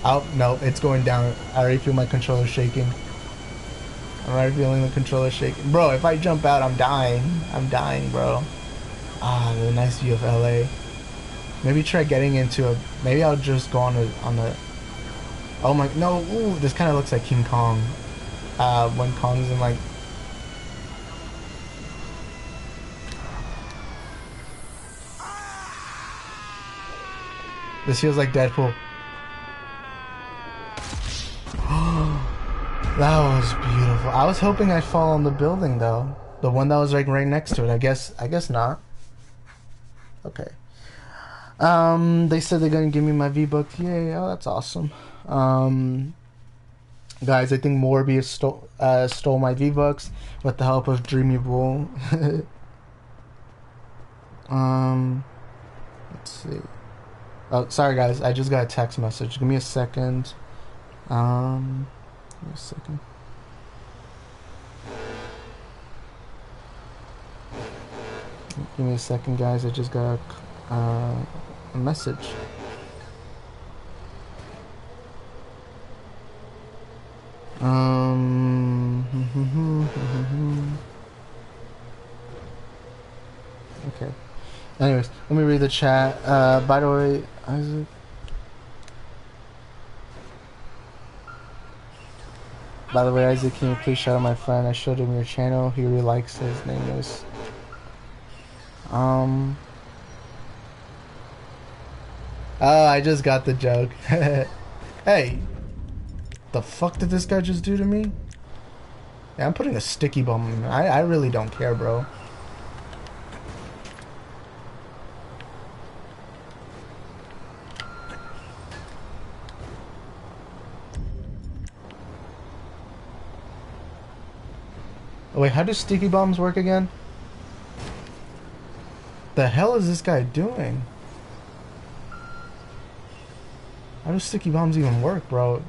Oh, no, it's going down. I already feel my controller shaking. I'm already feeling the controller shaking. Bro, if I jump out, I'm dying. Bro. Ah, the nice view of LA. Maybe try getting into maybe I'll just go on the... Oh my... No, ooh, this kind of looks like King Kong. When Kong's in, like... This feels like Deadpool. That was beautiful. I was hoping I'd fall on the building though. The one that was like right next to it. I guess not. Okay. They said they're gonna give me my V-Bucks. Yay, oh that's awesome. Guys, I think Morbius stole my V-Bucks with the help of Dreamy Bull. Let's see. Oh, sorry guys, I just got a text message. Give me a second. Give me a second. Give me a second, guys. I just got a message. Okay. Anyways, let me read the chat. By the way, Isaac. By the way, Isaac, can you please shout out my friend? I showed him your channel. He really likes it. His name is. Oh, I just got the joke. Hey, the fuck did this guy just do to me? Yeah, I'm putting a sticky bomb in. I really don't care, bro. Oh, wait, how do sticky bombs work again? The hell is this guy doing? How do sticky bombs even work, bro?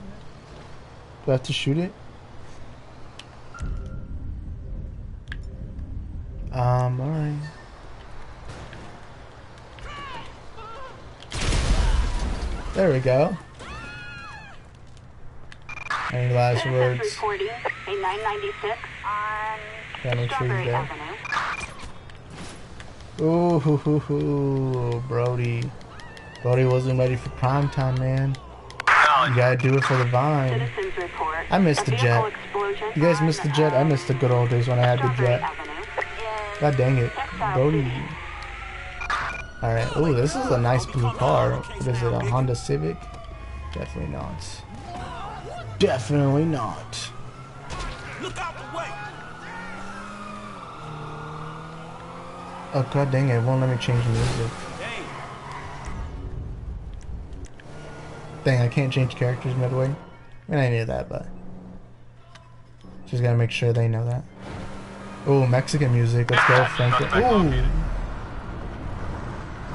Do I have to shoot it? Alright. There we go. Any last words? Reporting a 996 on Gotta make sure Strawberry he's dead. Avenue. Ooh, hoo, hoo, hoo, Brody. Brody wasn't ready for prime time, man. You gotta do it for the vine. Citizens report I missed the a jet. vehicle explosion You guys missed the jet? I missed the good old days when I had the Strawberry jet. Avenue in God dang it. Textile Brody. City. Alright, ooh, this is a nice blue car. What is it, a Honda Civic? Definitely not. Definitely not. Look out the way. Oh god dang it, it won't let me change music. Hey, Dang, I can't change characters midway. I mean, I knew that, but just gotta make sure they know that. Ooh, Mexican music. Let's go, Frankie. Ooh.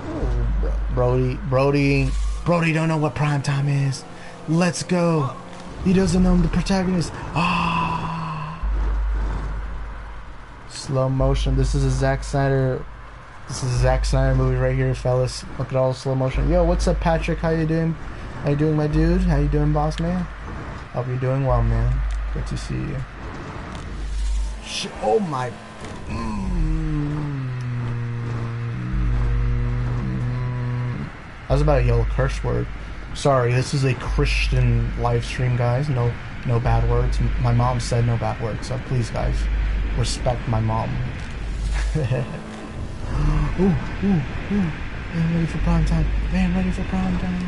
Ooh, Brody don't know what prime time is. Let's go. He doesn't know the protagonist. Ah. Slow motion. This is a Zack Snyder. This is a Zack Snyder movie right here, fellas. Look at all the slow motion. Yo, what's up, Patrick? How you doing? How you doing, my dude? How you doing, boss man? Hope you're doing well, man. Good to see you. Oh my. I was about to yell a curse word. Sorry, this is a Christian live stream, guys. No bad words. My mom said no bad words, so please, guys, respect my mom. Ooh. Man, ready for prime time. Man, ready for prime time.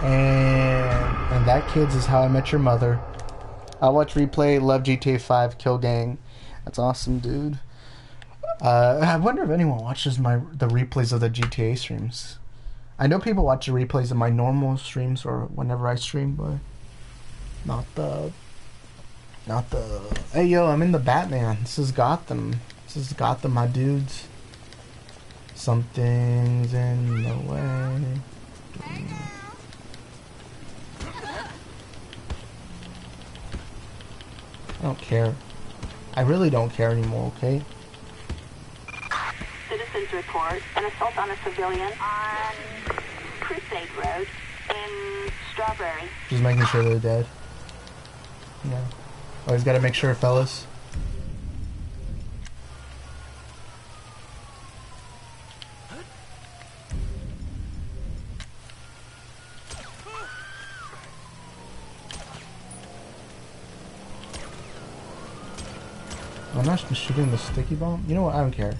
And that, kids, is How I Met Your Mother. I watch replay, love GTA 5, Kill Gang. That's awesome, dude. I wonder if anyone watches the replays of the GTA streams. I know people watch the replays of my normal streams or whenever I stream, but not the. Hey yo, I'm in the Batman. This is Gotham. My dudes. Something's in the way. I don't care. I really don't care anymore, okay? Citizens report an assault on a civilian on Crusade Road in Strawberry. Just making sure they're dead. Yeah. Always gotta make sure, fellas. I'm not shooting the sticky bomb. You know what? I don't care.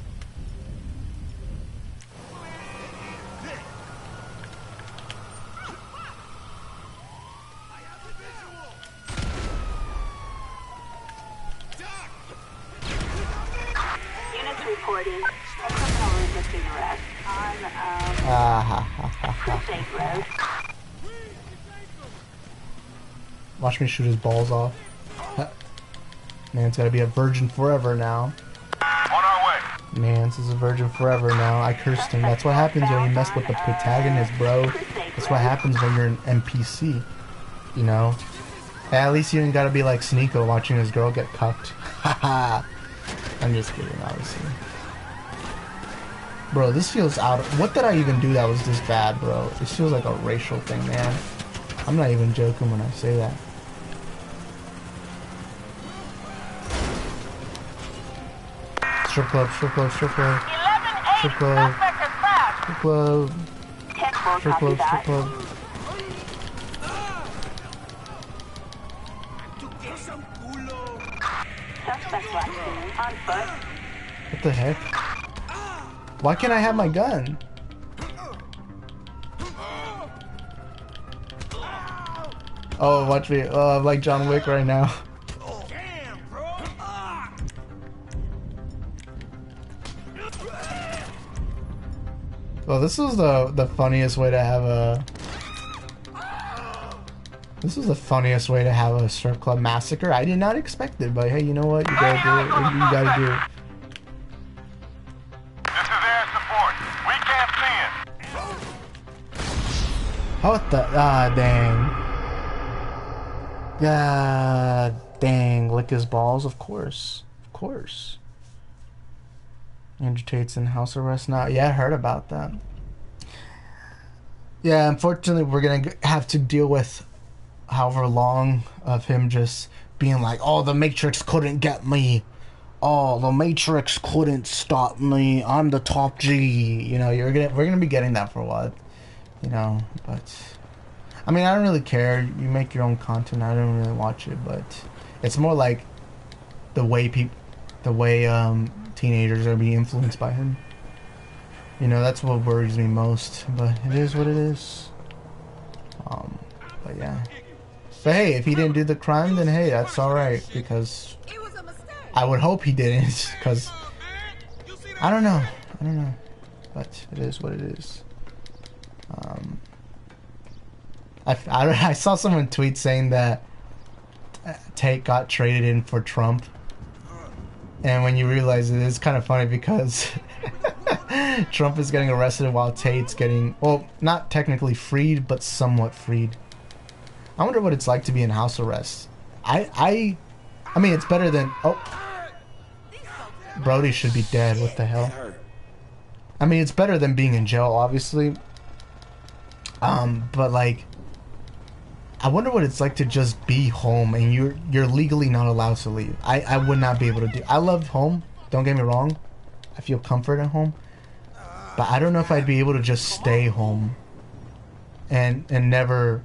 reporting a criminal resisting arrest on, Crusade Road. Watch me shoot his balls off. Man's gotta be a virgin forever now. On our way. Mance is a virgin forever now. I cursed him. That's what happens when you mess with the protagonist, bro. That's what happens when you're an NPC. You know? At least you ain't gotta be like Sneeko watching his girl get cucked. Haha. I'm just kidding, obviously. Bro, this feels out of... What did I even do that was this bad, bro? This feels like a racial thing, man. I'm not even joking when I say that. Strip club, strip club, strip club. 11-8, Strip club. suspect is fast. Strip club. 10-4, Strip copy club, strip that. club. Suspect last seen on foot. What the heck? Why can't I have my gun? Oh, watch me. Oh, I'm like John Wick right now. Well, this was the funniest way to have a... This was the funniest way to have a strip club massacre. I did not expect it, but hey, you know what? You gotta do it. You gotta do it. This is air support. We can't see it. What the? Ah, dang. God dang. Lick his balls? Of course. Of course. Andrew Tate's in house arrest now. Yeah, I heard about that. Yeah, unfortunately, we're gonna have to deal with however long of him just being like, oh, the Matrix couldn't get me. Oh, the Matrix couldn't stop me. I'm the top G. You know, we're gonna be getting that for a while. You know, but I mean, I don't really care. You make your own content. I don't really watch it, but it's more like the way teenagers are being influenced by him. You know, that's what worries me most. But it is what it is. But yeah. But hey, if he didn't do the crime, then hey, that's alright. Because I would hope he didn't. Because I don't know. But it is what it is. I saw someone tweet saying that Tate got traded in for Trump. And when you realize it, it's kind of funny because Trump is getting arrested while Tate's getting, well, not technically freed, but somewhat freed. I wonder what it's like to be in house arrest. I mean, it's better than, oh, Brody should be dead. What the hell? I mean, it's better than being in jail, obviously. But like, I wonder what it's like to just be home and you're legally not allowed to leave. I would not be able to do. I love home. Don't get me wrong. I feel comfort at home. But I don't know if I'd be able to just stay home and never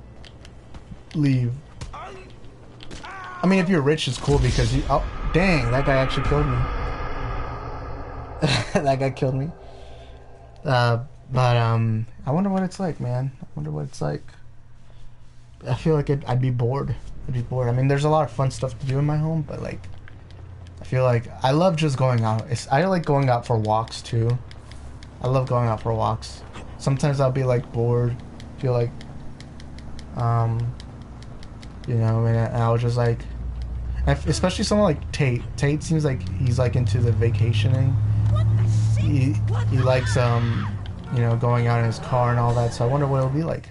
leave. I mean, if you're rich, it's cool because you. Oh, dang! That guy actually killed me. That guy killed me. But I wonder what it's like, man. I wonder what it's like. I feel like I'd be bored. I'd be bored. I mean, there's a lot of fun stuff to do in my home, but like, I feel like I love just going out. I like going out for walks too. I love going out for walks. Sometimes I'll be like bored, feel like, you know, and I'll just like, especially someone like Tate. Tate seems like he's like into the vacationing. He likes you know, going out in his car and all that. So I wonder what it'll be like,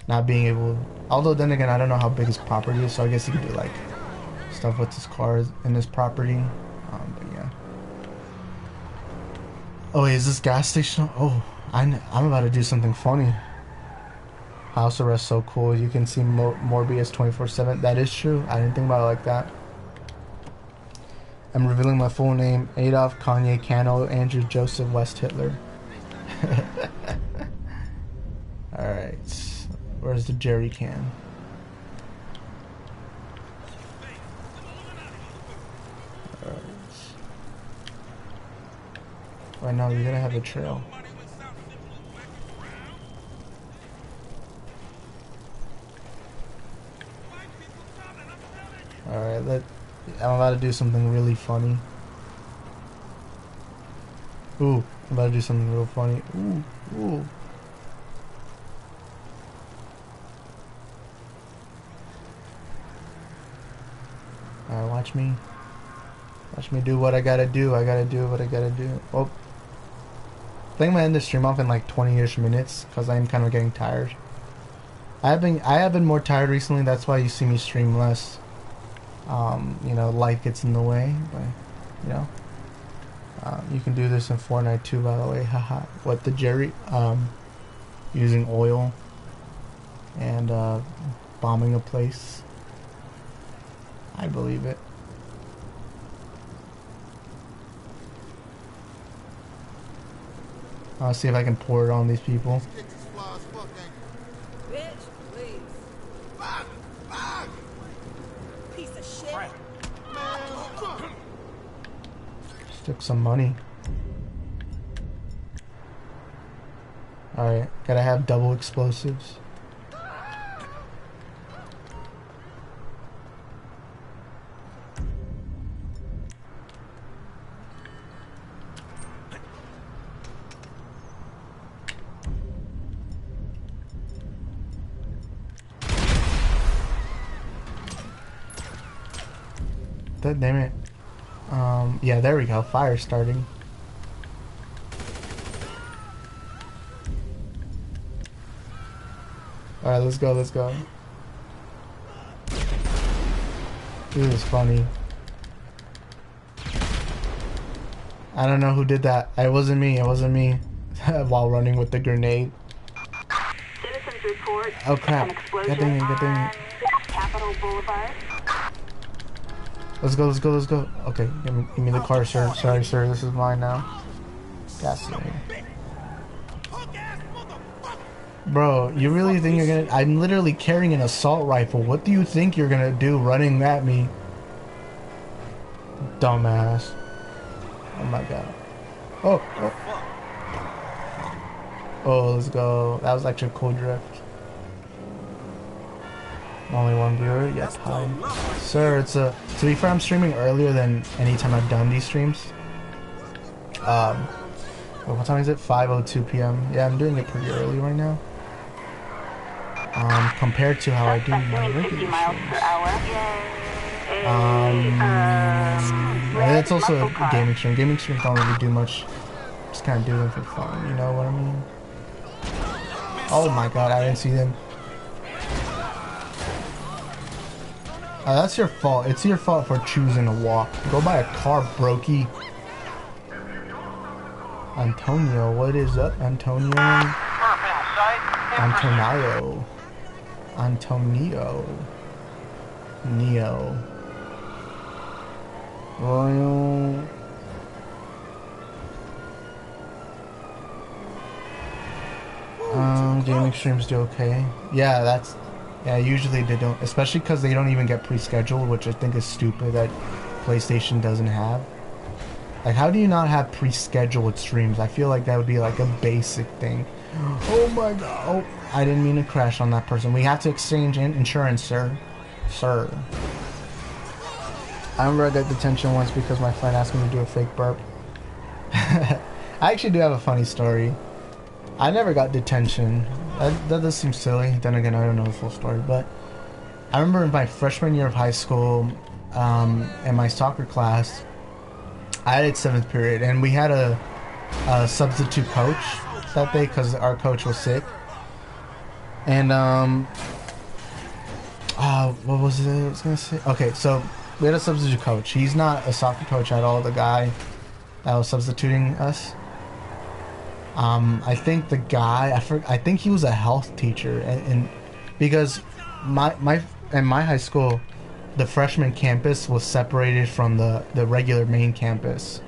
not being able. Although then again, I don't know how big his property is, so I guess he could do like stuff with his cars and his property. But yeah. Oh, wait, is this gas station? Oh, I'm about to do something funny. House arrest, so cool. You can see Morbius 24/7. That is true. I didn't think about it like that. I'm revealing my full name: Adolf Kanye Cano Andrew Joseph West Hitler. All right. Where's the jerry can? Alright. Right now, you're gonna have a trail. Alright, I'm about to do something really funny. Ooh, I'm about to do something real funny. Ooh, ooh. Alright, watch me. Watch me do what I gotta do. I gotta do what I gotta do. Oh. I think I'm gonna end the stream off in like 20-ish minutes because I'm kind of getting tired. I have been more tired recently. That's why you see me stream less. You know, life gets in the way, but you know, you can do this in Fortnite too. By the way, haha. What the Jerry? Using oil and bombing a place. I believe it. I'll see if I can pour it on these people. Bitch, please. Piece of shit. Took some money. Alright, gotta have double explosives. Damn it. Yeah, there we go. Fire starting. Alright, let's go, let's go. This is funny. I don't know who did that. It wasn't me, it wasn't me. While running with the grenade. Citizens report Oh crap. an explosion God dang it, god dang on it. Capitol Boulevard. Let's go, let's go, let's go. Okay, give me the car, sir. Sorry, sir, this is mine now. Gasoline. Bro, you really think you're gonna... I'm literally carrying an assault rifle. What do you think you're gonna do running at me? Dumbass. Oh my god. Oh, oh. Oh, let's go. That was actually a cool drift. Only one viewer? Yes, hi. Sir, it's a... To be fair, I'm streaming earlier than any time I've done these streams. What time is it? 5:02 p.m. Yeah, I'm doing it pretty early right now. Compared to how I do my regular streams. And it's also a gaming stream. Gaming streams don't really do much. Just kind of do them for fun, you know what I mean? Oh my god, I didn't see them. That's your fault. It's your fault for choosing to walk. Go buy a car, brokey. Antonio, what is up, Antonio? Antonio. Antonio. Neo. Royal. Gaming streams do okay. Yeah, that's... Yeah, usually they don't, especially because they don't even get pre-scheduled, which I think is stupid that PlayStation doesn't have. Like, how do you not have pre-scheduled streams? I feel like that would be like a basic thing. Oh my god. Oh, I didn't mean to crash on that person. We have to exchange insurance, sir. Sir. I remember I got detention once because my friend asked me to do a fake burp. I actually do have a funny story. I never got detention. That does seem silly. Then again, I don't know the full story. But I remember in my freshman year of high school, in my soccer class, I had 7th period, and we had a substitute coach that day because our coach was sick. And what was it I was gonna say? Okay, so we had a substitute coach. He's not a soccer coach at all. The guy that was substituting us. I think the guy, I think he was a health teacher, and because in my high school, the freshman campus was separated from the regular main campus.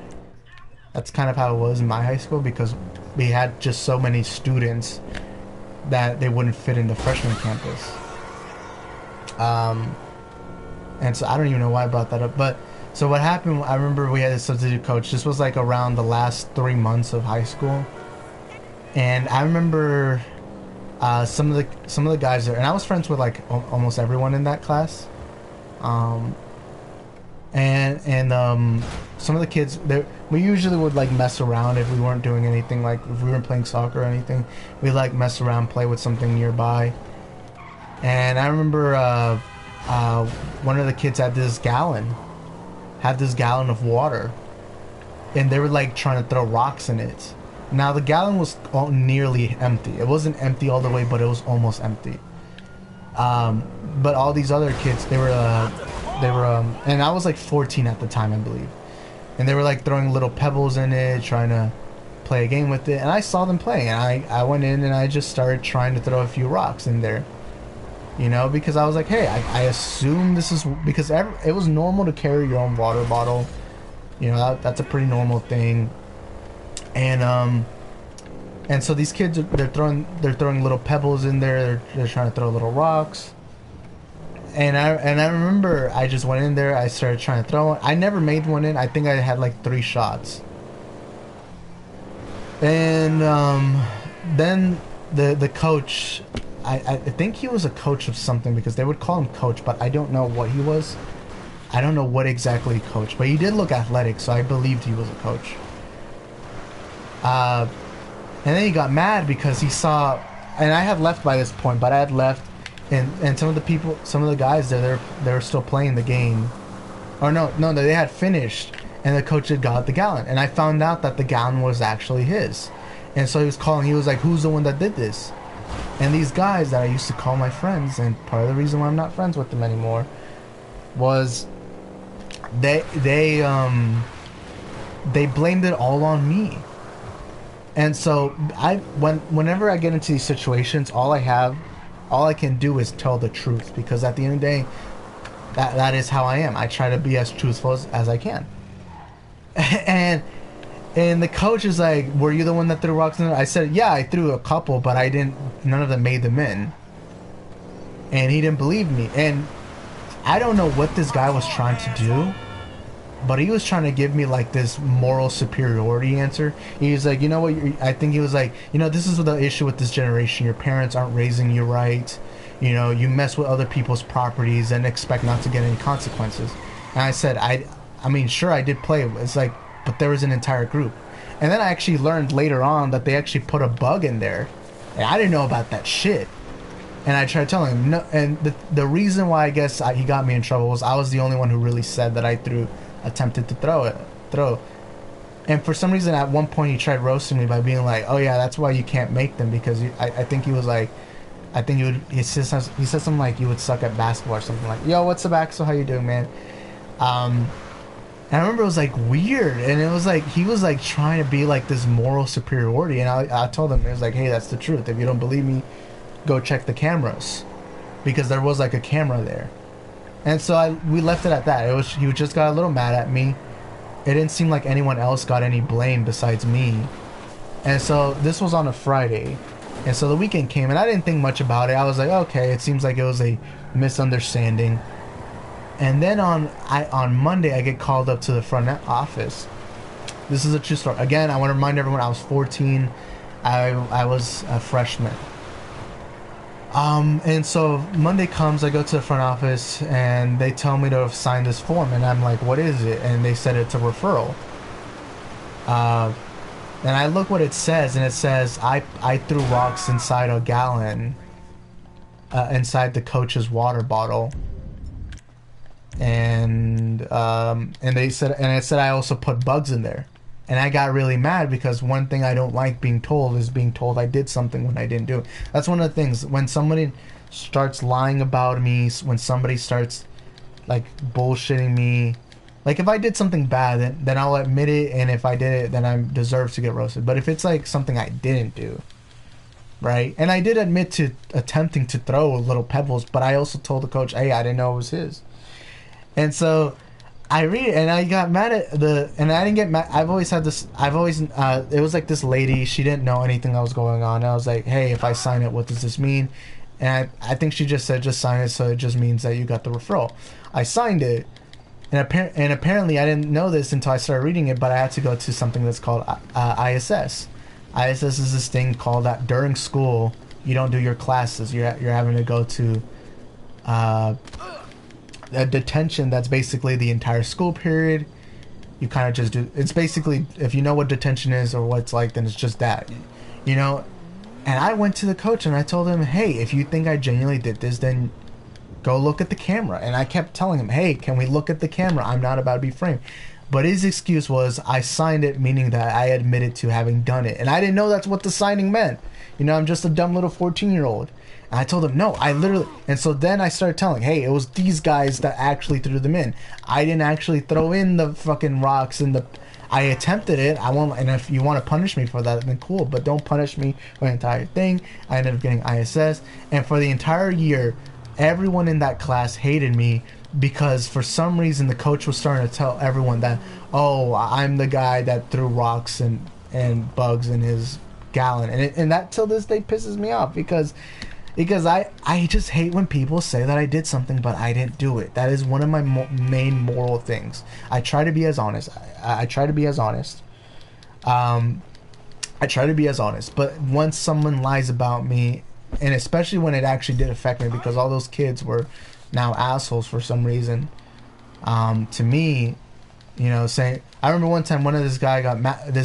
That's kind of how it was in my high school because we had just so many students that they wouldn't fit in the freshman campus. And so I don't even know why I brought that up, but so what happened, I remember we had a substitute coach. This was like around the last 3 months of high school. And I remember some of the guys there, and I was friends with like almost everyone in that class. So some of the kids, we usually would like mess around if we weren't doing anything, like if we weren't playing soccer or anything, we'd like mess around, play with something nearby. And I remember one of the kids had this gallon of water, and they were like trying to throw rocks in it. Now the gallon was nearly empty. It wasn't empty all the way, but it was almost empty. But all these other kids, they were and I was like 14 at the time, I believe, and they were like throwing little pebbles in it, trying to play a game with it. And I saw them playing, and I went in and I just started trying to throw a few rocks in there, you know, because I was like, hey, I assume this is because it was normal to carry your own water bottle, you know, that's a pretty normal thing. And so these kids, they're throwing little pebbles in there, they're trying to throw little rocks. And I remember I just went in there, I started trying to throw one. I never made one in. I think I had like 3 shots. And then the coach, I think he was a coach of something, because they would call him coach, but I don't know what he was. I don't know what exactly he coached, but he did look athletic, so I believed he was a coach. And then he got mad because he saw, and I had left by this point, but I had left, and some of the guys there, they were still playing the game. Or no, they had finished, and the coach had got the gallon, and I found out that the gallon was actually his. And so he was like, who's the one that did this? And these guys that I used to call my friends, and part of the reason why I'm not friends with them anymore, was they blamed it all on me. And so whenever I get into these situations, all I can do is tell the truth, because at the end of the day, that is how I am. I try to be as truthful as I can. And the coach is like, were you the one that threw rocks in there? I said, yeah, I threw a couple, but none of them made them in. And he didn't believe me. And I don't know what this guy was trying to do, but he was trying to give me like this moral superiority answer. He was like, you know what, I think he was like, you know, this is the issue with this generation. Your parents aren't raising you right. You know, you mess with other people's properties and expect not to get any consequences. And I said, I mean, sure, I did play. It's like, but there was an entire group. And then I actually learned later on that they actually put a bug in there. And I didn't know about that shit. And I tried telling him, no. And the reason why I guess he got me in trouble was I was the only one who really said that I attempted to throw. And for some reason, at one point, he tried roasting me by being like, oh yeah, that's why you can't make them, because I think he was like, I think he said something like, you would suck at basketball or something like, yo, what's up, Axel, how you doing, man? And I remember it was like weird, and it was like he was like trying to be like this moral superiority, and I told him, it was like, hey, that's the truth. If you don't believe me, go check the cameras, because there was like a camera there. And so we left it at that. He just got a little mad at me. It didn't seem like anyone else got any blame besides me. And so this was on a Friday, and so the weekend came, and I didn't think much about it. I was like, okay, it seems like it was a misunderstanding. And then on Monday, I get called up to the front office. This is a true story. Again, I want to remind everyone, I was 14. I was a freshman. And so Monday comes, I go to the front office, and they tell me to sign this form, and I'm like, what is it? And they said it's a referral. And I look what it says, and it says I threw rocks inside a gallon, inside the coach's water bottle. And they said, and it said I also put bugs in there. And I got really mad, because one thing I don't like being told is being told I did something when I didn't do it. That's one of the things. When somebody starts lying about me, when somebody starts like bullshitting me, like if I did something bad, then I'll admit it, and if I did it, then I deserve to get roasted. But if it's like something I didn't do, right? And I did admit to attempting to throw little pebbles, but I also told the coach, hey, I didn't know it was his. And so I read it, and I got mad at and I didn't get mad. It was like this lady, she didn't know anything that was going on. I was like, hey, if I sign it, what does this mean? And I think she just said, just sign it, so it just means that you got the referral. I signed it, and apparently I didn't know this until I started reading it, but I had to go to something that's called ISS. ISS is this thing called that during school, you don't do your classes. You're having to go to a detention that's basically the entire school period, you kind of just do. It's basically, if you know what detention is or what it's like, then it's just that, you know. And I went to the coach and I told him, hey, if you think I genuinely did this, then go look at the camera. And I kept telling him, hey, can we look at the camera? I'm not about to be framed. But his excuse was, I signed it, meaning that I admitted to having done it. And I didn't know that's what the signing meant. You know, I'm just a dumb little 14-year-old. And I told him, no, I literally... And so then I started telling, hey, it was these guys that actually threw them in. I didn't actually throw in the fucking rocks and the... I attempted it. I won't... And if you want to punish me for that, then cool. But don't punish me for the entire thing. I ended up getting ISS. And for the entire year, everyone in that class hated me because for some reason the coach was starting to tell everyone that, oh, I'm the guy that threw rocks and bugs in his gallon. And that till this day pisses me off because I just hate when people say that I did something but I didn't do it. That is one of my main moral things. I try to be as honest. I try to be as honest. I try to be as honest. But once someone lies about me, and especially when it actually did affect me, because all those kids were now assholes for some reason, to me, you know, saying... I remember one time this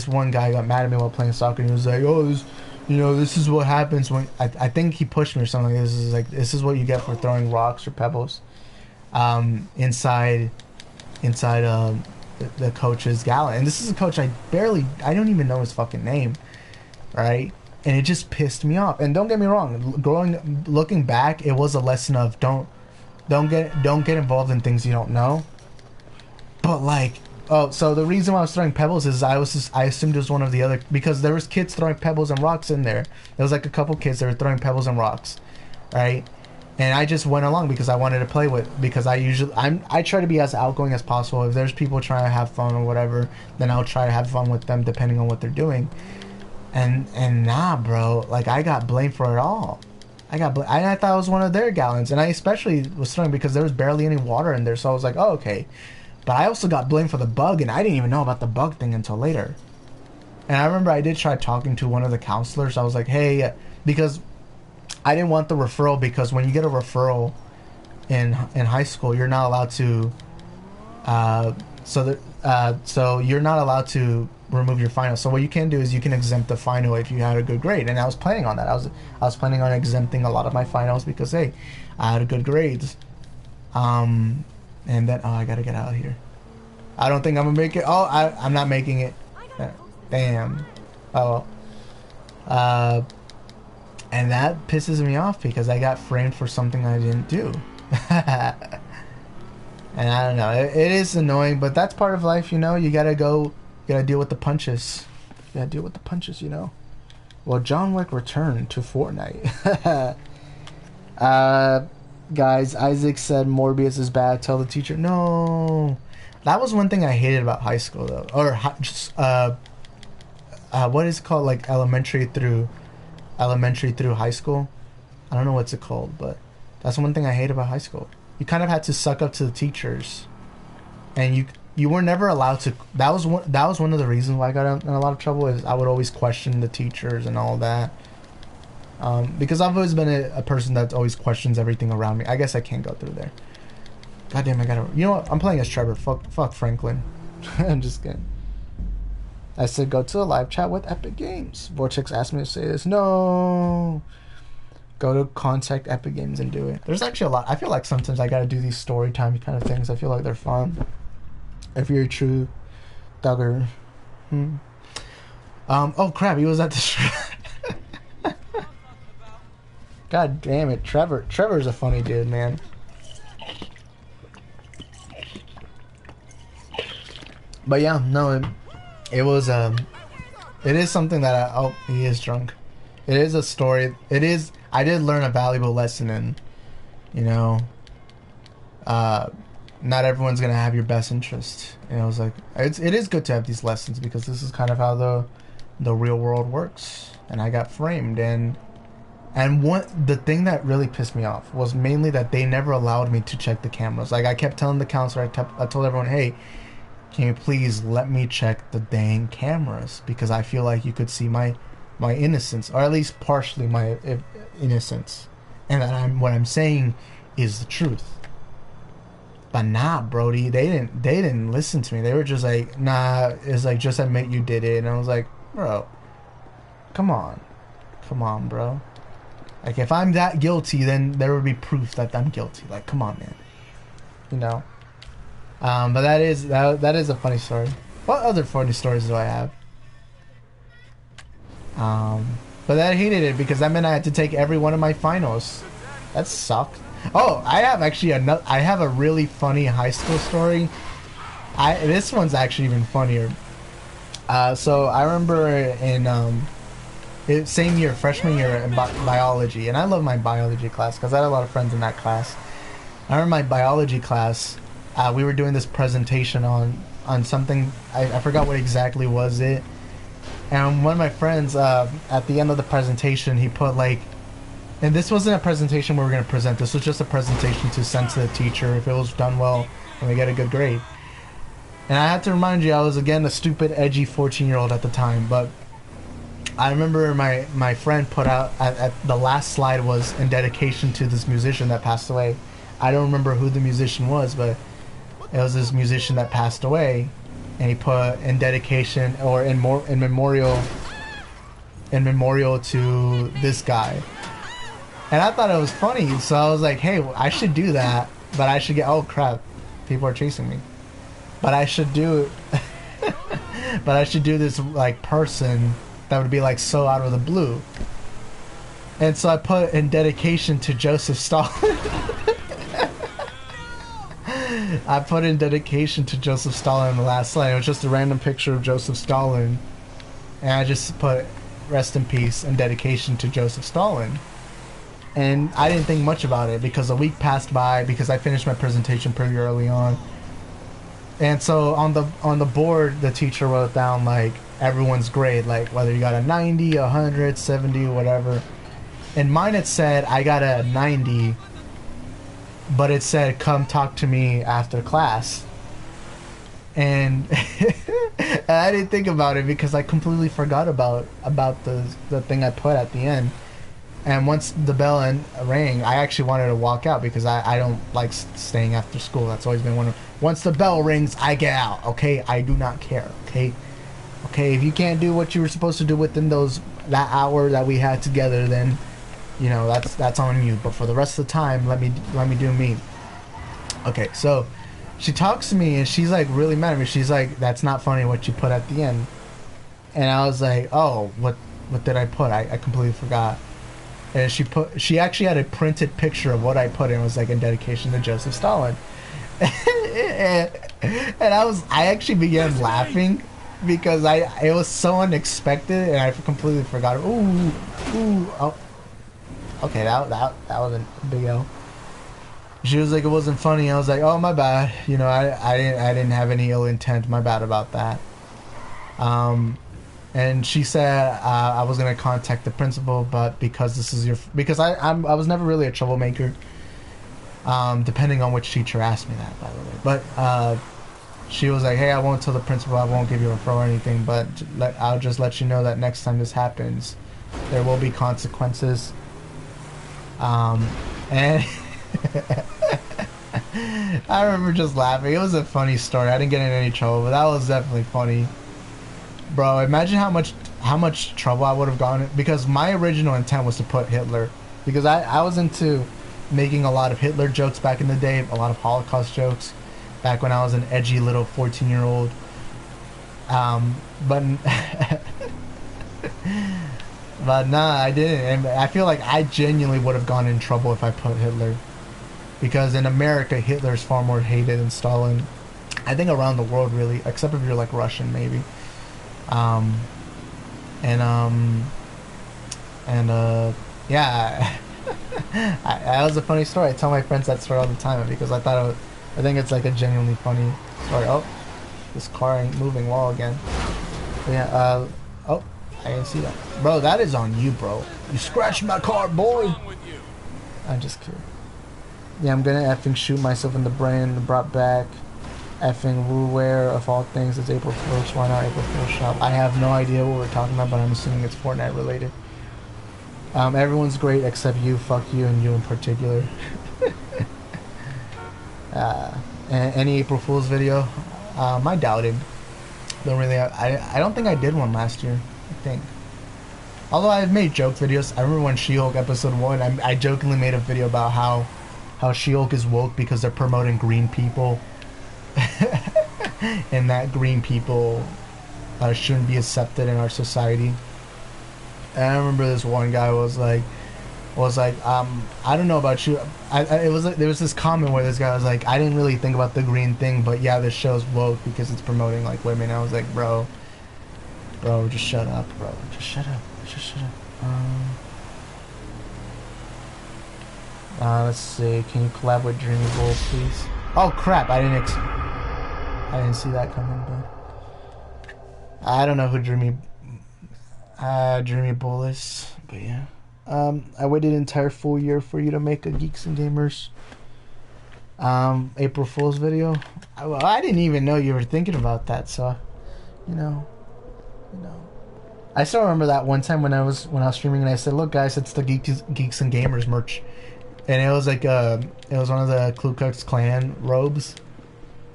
one guy got mad at me while playing soccer, and he was like, oh, this is what happens when... I think he pushed me or something like this. This is what you get for throwing rocks or pebbles inside the coach's gallon. And this is a coach I don't even know his fucking name, right? And it just pissed me off. And don't get me wrong, looking back, it was a lesson of don't get involved in things you don't know. But like, oh, so the reason why I was throwing pebbles is I assumed it was one of the other, because there was kids throwing pebbles and rocks in there. There was like a couple kids that were throwing pebbles and rocks, right? And I just went along because I wanted to play with, because I try to be as outgoing as possible. If there's people trying to have fun or whatever, then I'll try to have fun with them depending on what they're doing. And nah, bro, like I got blamed for it all. I thought it was one of their gallons, and I especially was throwing because there was barely any water in there, so I was like, oh, okay. But I also got blamed for the bug, and I didn't even know about the bug thing until later. And I remember I did try talking to one of the counselors. I was like, hey, because I didn't want the referral, because when you get a referral in high school, you're not allowed to so you're not allowed to remove your final. So what you can do is you can exempt the final if you had a good grade, and I was planning on that. I was planning on exempting a lot of my finals because, hey, I had good grades. And then, oh, I gotta get out of here. I don't think I'm gonna make it. Oh, I'm not making it. Damn. Oh. And that pisses me off because I got framed for something I didn't do. And I don't know. It is annoying, but that's part of life, you know. You gotta deal with the punches. You gotta deal with the punches, you know. Well, John Wick returned to Fortnite. Guys, Isaac said Morbius is bad. Tell the teacher. No. That was one thing I hated about high school, though. Or just what is it called? Like elementary through high school. I don't know what's it called, but that's one thing I hate about high school. You kind of had to suck up to the teachers, and you were never allowed to. That was one of the reasons why I got in a lot of trouble. Is I would always question the teachers and all that. Because I've always been a person that always questions everything around me. I guess I can't go through there. God damn, I gotta... You know what? I'm playing as Trevor. Fuck Franklin. I'm just kidding. I said go to a live chat with Epic Games. Vortex asked me to say this. No! Go to contact Epic Games and do it. There's actually a lot. I feel like sometimes I gotta do these story time kind of things. I feel like they're fun. If you're a true thugger. Oh crap, he was at the... God damn it, Trevor. Trevor's a funny dude, man. But yeah, no, it was it is something that oh, he is drunk. It is a story. I did learn a valuable lesson in, you know, not everyone's gonna have your best interest. And I was like, it is good to have these lessons because this is kind of how the real world works. And I got framed, and the thing that really pissed me off was mainly that they never allowed me to check the cameras. Like I kept telling the counselor, I told everyone, hey, can you please let me check the dang cameras, because I feel like you could see my innocence, or at least partially my innocence, and that what I'm saying is the truth. But nah, Brody, they didn't listen to me. They were just like, nah, it's like, just admit you did it. And I was like, bro, come on, bro. Like, if I'm that guilty, then there would be proof that I'm guilty. Like, come on, man. You know. But that is a funny story. What other funny stories do I have? But I hated it because that meant I had to take every one of my finals. That sucked. Oh, I have actually I have a really funny high school story. This one's actually even funnier. So I remember in same year, freshman year in biology, and I love my biology class because I had a lot of friends in that class. I remember my biology class. We were doing this presentation on something. I forgot what exactly was it. And one of my friends, at the end of the presentation, he put like, and this wasn't a presentation where we're going to present. This was just a presentation to send to the teacher if it was done well and we get a good grade. And I have to remind you, I was again a stupid, edgy 14-year-old at the time. But I remember my friend put out at the last slide was in dedication to this musician that passed away. I don't remember who the musician was, but it was this musician that passed away. And he put in dedication or in memorial to this guy. And I thought it was funny, so I was like, hey, I should do that, but I should get, oh crap, people are chasing me. But I should do this like person that would be like so out of the blue. And so I put in dedication to Joseph Stalin. I put in dedication to Joseph Stalin in the last slide. It was just a random picture of Joseph Stalin. And I just put rest in peace and dedication to Joseph Stalin. And I didn't think much about it because a week passed by because I finished my presentation pretty early on. And so on the board, the teacher wrote down like everyone's grade, like whether you got a 90, 100, 70, whatever. And mine it said I got a 90, but it said come talk to me after class. And I didn't think about it because I completely forgot about the thing I put at the end. And once the bell rang, I actually wanted to walk out because I don't like staying after school. That's always been one of... Once the bell rings, I get out, okay? I do not care, okay? Okay, if you can't do what you were supposed to do within that hour that we had together, then, you know, that's on you. But for the rest of the time, let me do me. Okay, so she talks to me and she's like really mad at me. She's like, that's not funny what you put at the end. And I was like, oh, what did I put? I completely forgot. And she actually had a printed picture of what I put in. It was like in dedication to Joseph Stalin. And I actually began laughing because it was so unexpected and I completely forgot. Ooh, oh. Okay, that was a big L. She was like, it wasn't funny. I was like, oh, my bad. You know, I didn't have any ill intent. My bad about that. And she said I was gonna contact the principal, but because this is because I was never really a troublemaker. Depending on which teacher asked me that, by the way. But she was like, hey, I won't tell the principal. I won't give you a referral or anything. But I'll just let you know that next time this happens, there will be consequences. And I remember just laughing. It was a funny story. I didn't get in any trouble, but that was definitely funny. Bro, imagine how much trouble I would have gotten, because my original intent was to put Hitler, because I was into making a lot of Hitler jokes back in the day, a lot of Holocaust jokes back when I was an edgy little 14-year-old. But but nah, I didn't. And I feel like I genuinely would have gone in trouble if I put Hitler, because in America Hitler's far more hated than Stalin. I think around the world, really, except if you're like Russian, maybe. Yeah. That was a funny story. I tell my friends that story all the time because I think it's like a genuinely funny story. Oh, this car ain't moving well again. But yeah, oh, I didn't see that. Bro, that is on you, bro. You scratched my car, boy. I'm just kidding. Yeah, I'm gonna effing shoot myself in the brain. Brought back effing Woo-ware of all things. It's April 1st. Why not April 1st shop? I have no idea what we're talking about, but I'm assuming it's Fortnite related. Everyone's great except you. Fuck you, and you in particular. Any April Fool's video? I doubted. Don't really. I don't think I did one last year. I think. Although I've made joke videos. I remember when She-Hulk episode 1, I jokingly made a video about how She-Hulk is woke because they're promoting green people, and that green people shouldn't be accepted in our society. And I remember this one guy was like, I don't know about you. There was this comment where this guy was like, I didn't really think about the green thing, but yeah, this show's woke because it's promoting like women. I was like, bro, just shut up, bro. Just shut up. Just shut up. Let's see. Can you collab with Dreamy Bull, please? Oh crap! I didn't see that coming. But I don't know who Dreamy Bull is. But yeah. I waited an entire full year for you to make a Geeks and Gamers April Fool's video. I didn't even know you were thinking about that. So, you know. I still remember that one time when I was streaming and I said, "Look, guys, it's the Geeks and Gamers merch," and it was like it was one of the Ku Klux Klan robes,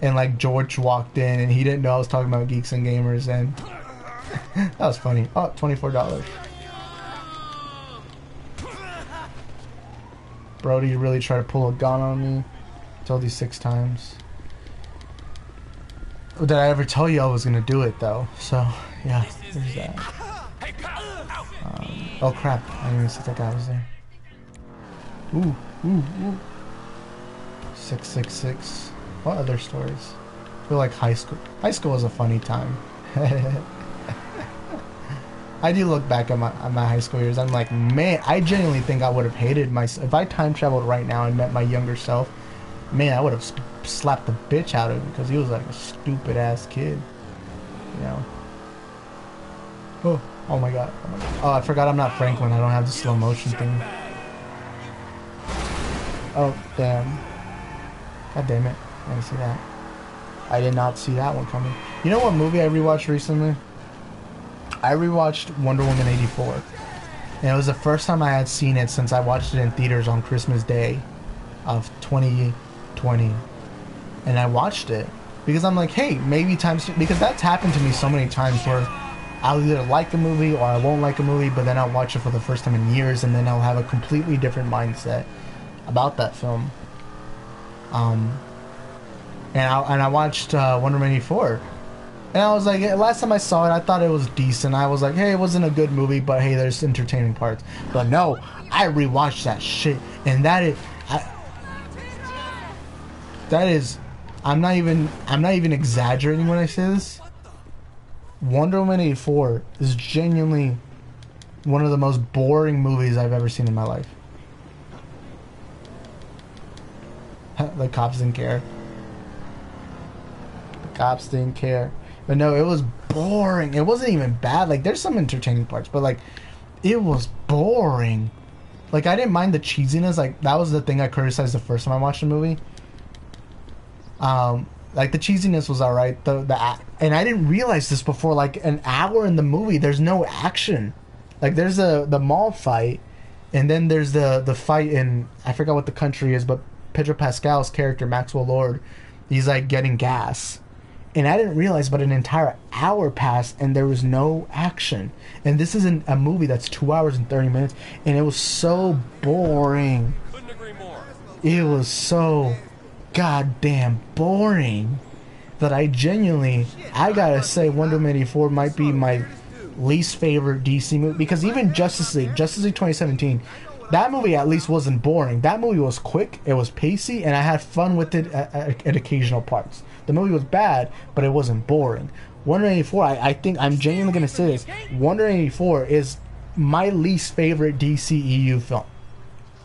and like George walked in and he didn't know I was talking about Geeks and Gamers, and that was funny. Oh, $24. Brody, you really try to pull a gun on me? Told you 6 times. Did I ever tell you I was gonna do it though? So yeah, there's that. Oh crap! I didn't even see that guy was there. Ooh. 666. What other stories? I feel like high school. High school was a funny time. I do look back at my high school years. I'm like, man, I genuinely think I would have hated myself if I time traveled right now and met my younger self. Man, I would have slapped the bitch out of him because he was like a stupid ass kid. You know. Oh my god. Oh, I forgot I'm not Franklin. I don't have the slow motion thing. Oh, damn. God damn it. I didn't see that. I did not see that one coming. You know what movie I rewatched recently? I rewatched Wonder Woman 84. And it was the first time I had seen it since I watched it in theaters on Christmas Day of 2020. And I watched it because I'm like, hey, maybe because that's happened to me so many times where I'll either like a movie or I won't like a movie, but then I'll watch it for the first time in years and then I'll have a completely different mindset about that film. And I watched Wonder Woman 84. And I was like, last time I saw it, I thought it was decent. I was like, hey, it wasn't a good movie, but hey, there's entertaining parts. But no, I rewatched that shit, and I'm not even exaggerating when I say this. Wonder Woman 84 is genuinely one of the most boring movies I've ever seen in my life. The cops didn't care. Cops didn't care. But no, it was boring. It wasn't even bad. Like, there's some entertaining parts, but like, it was boring. Like, I didn't mind the cheesiness. Like, that was the thing I criticized the first time I watched the movie. Like, the cheesiness was alright. And I didn't realize this before. Like, an hour in the movie, there's no action. Like, there's the mall fight, and then there's the fight in, I forgot what the country is, but Pedro Pascal's character, Maxwell Lord, he's like getting gas. And I didn't realize, but an entire hour passed and there was no action. And this isn't a movie that's 2 hours and 30 minutes. And it was so boring. Couldn't agree more. It was so goddamn boring that I gotta say Wonder Woman 84 might be my least favorite DC movie. Because even Justice League 2017, that movie at least wasn't boring. That movie was quick, it was pacey, and I had fun with it at occasional parts. The movie was bad, but it wasn't boring. Wonder Woman 84, I think, I'm genuinely going to say this, Wonder Woman 84 is my least favorite DCEU film.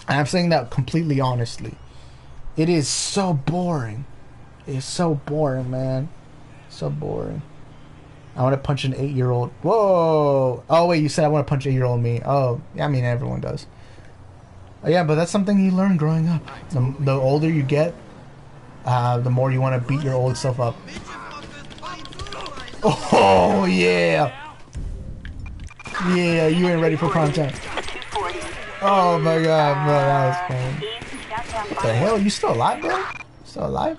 And I'm saying that completely honestly. It is so boring. It's so boring, man. So boring. I want to punch an 8-year-old. Whoa! Oh, wait, you said I want to punch 8-year-old me. Oh, I mean, everyone does. Yeah, but that's something you learn growing up. The older you get, the more you want to beat your old self up. Oh, yeah! Yeah, you ain't ready for prime time. Oh my god, bro, that was funny. What the hell? You still alive, bro? Still alive?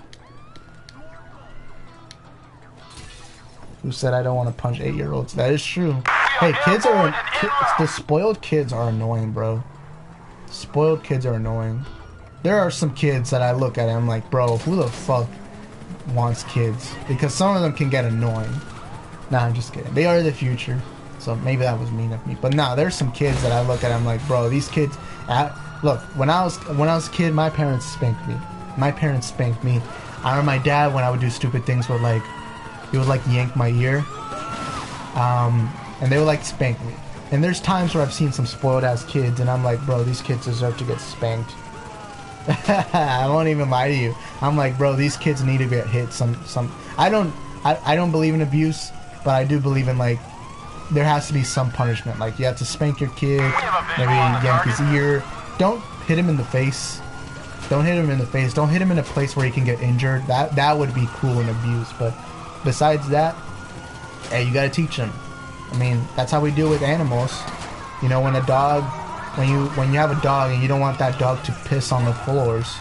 who said I don't want to punch 8-year-olds. That is true. Hey, the spoiled kids are annoying, bro. Spoiled kids are annoying. There are some kids that I look at and I'm like, bro, who the fuck wants kids? Because some of them can get annoying. Nah, I'm just kidding. They are the future. So maybe that was mean of me. But nah, there's some kids that I look at and I'm like, bro, these kids... look, when I was a kid, my parents spanked me. My parents spanked me. I remember my dad, when I would do stupid things, would like... He would like yank my ear. And they would like spank me. And there's times where I've seen some spoiled ass kids and I'm like, bro, these kids deserve to get spanked. I won't even lie to you. I'm like, bro, these kids need to get hit I don't believe in abuse, but I do believe in, like, there has to be some punishment. Like, you have to spank your kid, maybe yank his ear. Don't hit him in the face. Don't hit him in the face. Don't hit him in a place where he can get injured. That would be cool in abuse. But besides that, hey, you gotta teach him. I mean, that's how we deal with animals. You know, when a dog, when you have a dog and you don't want that dog to piss on the floors,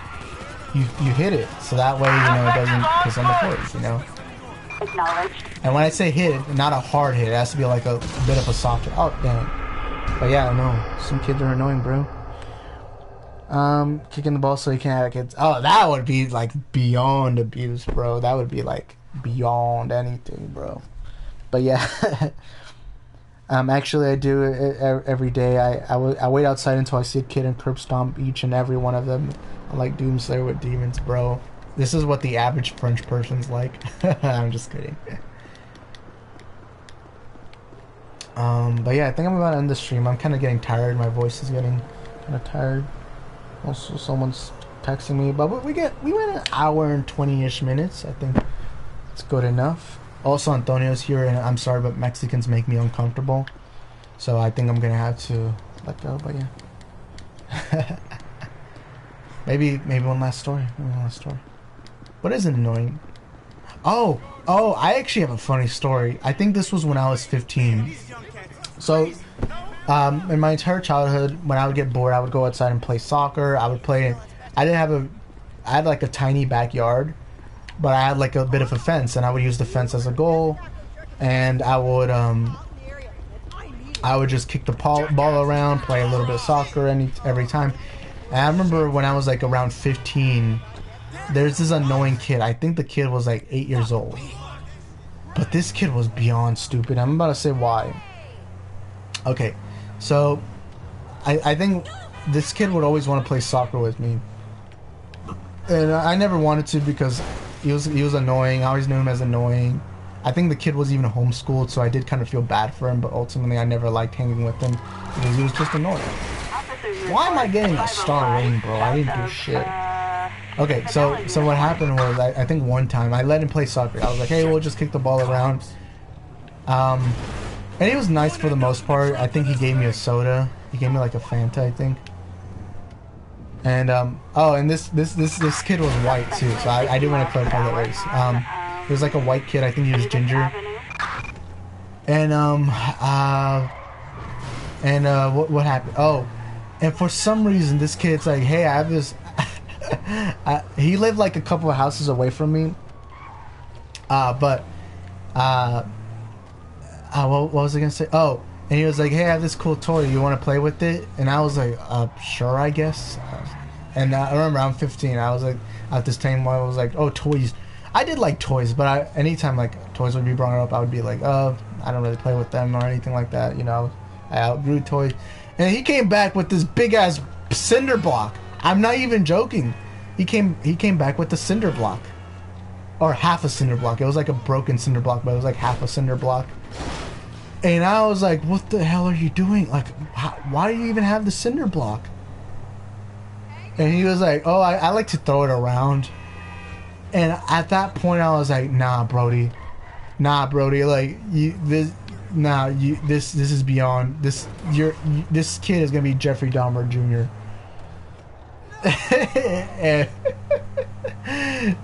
you hit it so that way, you know, it doesn't piss on the floors, you know. Acknowledged. And when I say hit, not a hard hit, it has to be like a bit of a soft hit. Oh, damn. But yeah, I know. Some kids are annoying, bro. Kicking the ball so you can't have kids. Oh, that would be like beyond abuse, bro. That would be like beyond anything, bro. But yeah. Actually, I do it every day. I wait outside until I see a kid and curb stomp each and every one of them. I'm like Doomslayer with demons, bro. This is what the average French person's like. I'm just kidding. But yeah, I think I'm about to end the stream. I'm kind of getting tired. My voice is getting kind of tired. Also, someone's texting me, but we went an hour and 20-ish minutes. I think it's good enough. Also, Antonio's here, and I'm sorry, but Mexicans make me uncomfortable. So I think I'm gonna have to let go. But yeah, maybe one last story. Maybe one last story. What is annoying? Oh, I actually have a funny story. I think this was when I was 15. So, in my entire childhood, when I would get bored, I would go outside and play soccer. I would play. I had like a tiny backyard, but I had like a bit of a fence, and I would use the fence as a goal, and I would just kick the ball around, play a little bit of soccer every time. And I remember when I was like around 15, there's this annoying kid. I think the kid was like 8 years old, but this kid was beyond stupid. I'm about to say why. Okay, so I think this kid would always want to play soccer with me, and I never wanted to because he was annoying. I always knew him as annoying. I think the kid was even homeschooled, so I did kind of feel bad for him, but ultimately I never liked hanging with him because he was just annoying. Why am I getting a star rating, bro? I didn't do shit. Okay, so what happened was I think one time I let him play soccer. I was like, hey, we'll just kick the ball around. And he was nice for the most part. I think he gave me a soda. He gave me like a Fanta, I think. And and this kid was white too, so I do want to clarify that race. He was like a white kid. I think he was ginger. And what happened? Oh, and for some reason this kid's like, hey, I have this. He lived like a couple of houses away from me. What was I gonna say? Oh, and he was like, hey, I have this cool toy. You want to play with it? And I was like, sure, I guess. And I remember I'm 15. I was like, at this time, I was like, oh, toys. I did like toys, but anytime like toys would be brought up, I would be like, I don't really play with them or anything like that. You know, I outgrew toys. And he came back with this big ass cinder block. I'm not even joking. He came back with the cinder block, or half a cinder block. It was like a broken cinder block, but it was like half a cinder block. And I was like, what the hell are you doing? Like, why do you even have the cinder block? And he was like, oh, I like to throw it around. And at that point, I was like, nah, Brody, like this is beyond this. This kid is gonna be Jeffrey Dahmer Jr.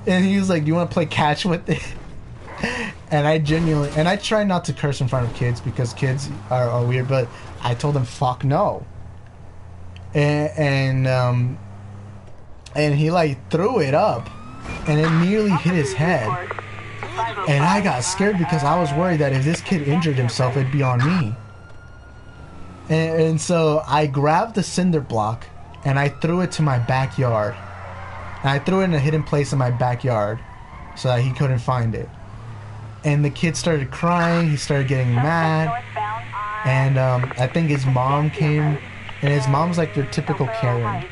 and he was like, do you want to play catch with it? And I try not to curse in front of kids because kids are weird, but I told him fuck no. And he like threw it up and it nearly hit his head. And I got scared because I was worried that if this kid injured himself, it'd be on me. And so I grabbed the cinder block and I threw it to my backyard. And I threw it in a hidden place in my backyard so that he couldn't find it. And the kid started crying, he started getting mad. And I think his mom came, and his mom's like your typical Karen.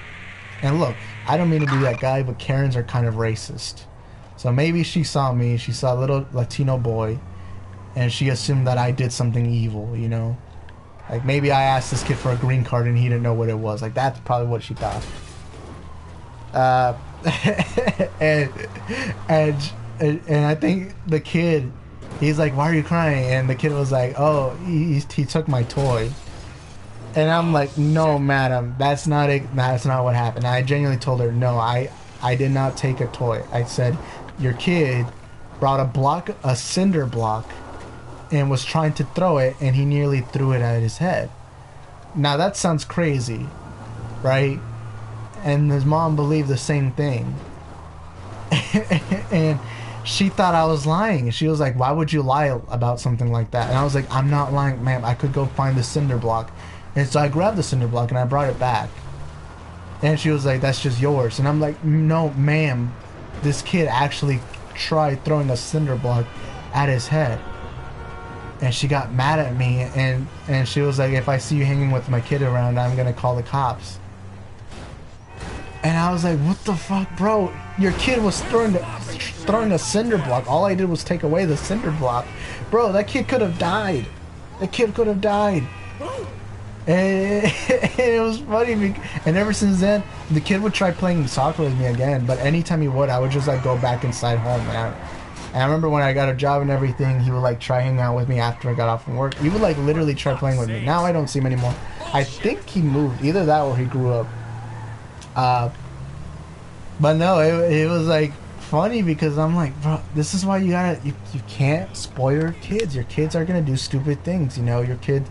And look, I don't mean to be that guy, but Karens are kind of racist. So maybe she saw me, she saw a little Latino boy, and she assumed that I did something evil, you know? Like maybe I asked this kid for a green card and he didn't know what it was. Like that's probably what she thought. And I think the kid, he's like, "Why are you crying?" And the kid was like, "Oh, he took my toy." And I'm like, "No, madam, that's not it. That's not what happened." And I genuinely told her, "No, I did not take a toy." I said, "Your kid brought a cinder block and was trying to throw it, and he nearly threw it at his head." Now that sounds crazy, right? And his mom believed the same thing. And she thought I was lying. And she was like, "Why would you lie about something like that?" And I was like, "I'm not lying, ma'am. I could go find the cinder block." And so I grabbed the cinder block and I brought it back. And she was like, "That's just yours." And I'm like, "No, ma'am. This kid actually tried throwing a cinder block at his head." And she got mad at me, and she was like, "If I see you hanging with my kid around, I'm gonna call the cops." And I was like, "What the fuck, bro? Your kid was throwing a cinder block. All I did was take away the cinder block. Bro, that kid could have died. That kid could have died." And it was funny, and ever since then, the kid would try playing soccer with me again, but anytime he would, I would just like go back inside home, man. And I remember when I got a job and everything, he would like try hanging out with me after I got off from work. He would like literally try playing with me. Now I don't see him anymore. I think he moved. Either that or he grew up. But no, it was like funny because I'm like, bro, this is why you can't spoil your kids. Your kids are gonna do stupid things, you know. Your kids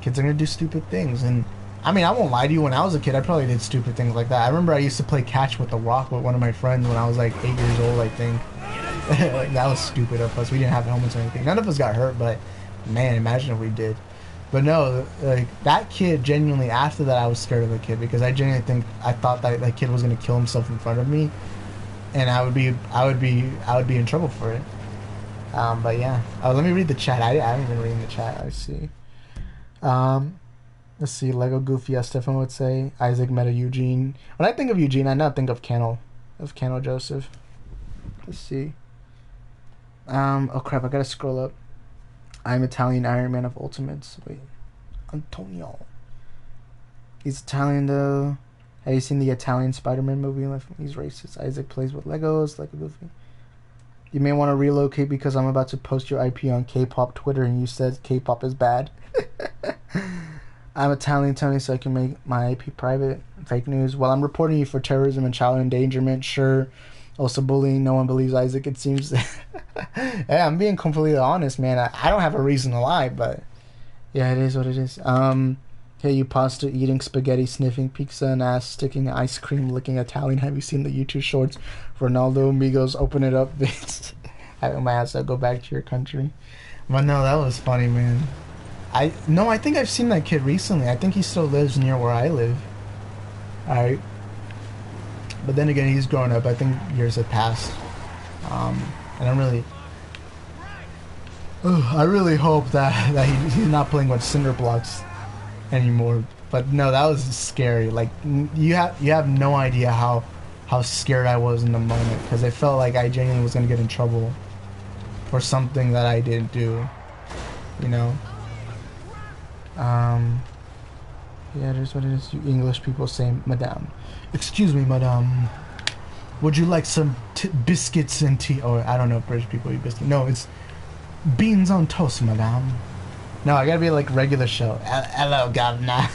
are gonna do stupid things. And I mean, I won't lie to you. When I was a kid, I probably did stupid things like that. I remember I used to play catch with the rock with one of my friends when I was like 8 years old, I think. Like, that was stupid of us. We didn't have helmets or anything. None of us got hurt, but man, imagine if we did. But no, like that kid, genuinely after that I was scared of the kid because I genuinely thought that kid was gonna kill himself in front of me, and I would be in trouble for it. But yeah. Oh, let me read the chat. I haven't been reading the chat. Let's see. Let's see. Lego Goofy, as Stefan would say. Isaac Meta Eugene. When I think of Eugene, I now think of Cannell Joseph. Let's see. Oh crap! I gotta scroll up. I'm Italian Iron Man of Ultimates. Wait, Antonio. He's Italian though. Have you seen the Italian Spider-Man movie? He's racist. Isaac plays with Legos. Lego Goofy. You may want to relocate because I'm about to post your IP on K-pop Twitter, and you said K-pop is bad. I'm Italian, Tony, so I can make my IP private. Fake news. Well, I'm reporting you for terrorism and child endangerment. Sure. Also bullying. No one believes Isaac, it seems. Yeah, I'm being completely honest, man. I don't have a reason to lie, but yeah, it is what it is. Hey, you pasta eating, spaghetti sniffing, pizza and ass sticking, ice cream licking Italian. Have you seen the YouTube shorts? Ronaldo Amigos, open it up, bitch. Having my ass, go back to your country. But no, that was funny, man. I think I've seen that kid recently. I think he still lives near where I live. Alright. But then again, he's grown up. I think years have passed. And I really hope that he's not playing with cinder blocks anymore. But no, that was scary. Like you have no idea how scared I was in the moment, because I felt like I genuinely was gonna get in trouble for something that I didn't do. You know. Yeah, there's what it is. You English people say, "Madame." Excuse me, madame. Would you like some biscuits and tea? Or I don't know if British people eat biscuits. No, it's beans on toast, madame. No, I gotta be like regular show. Hello, governor.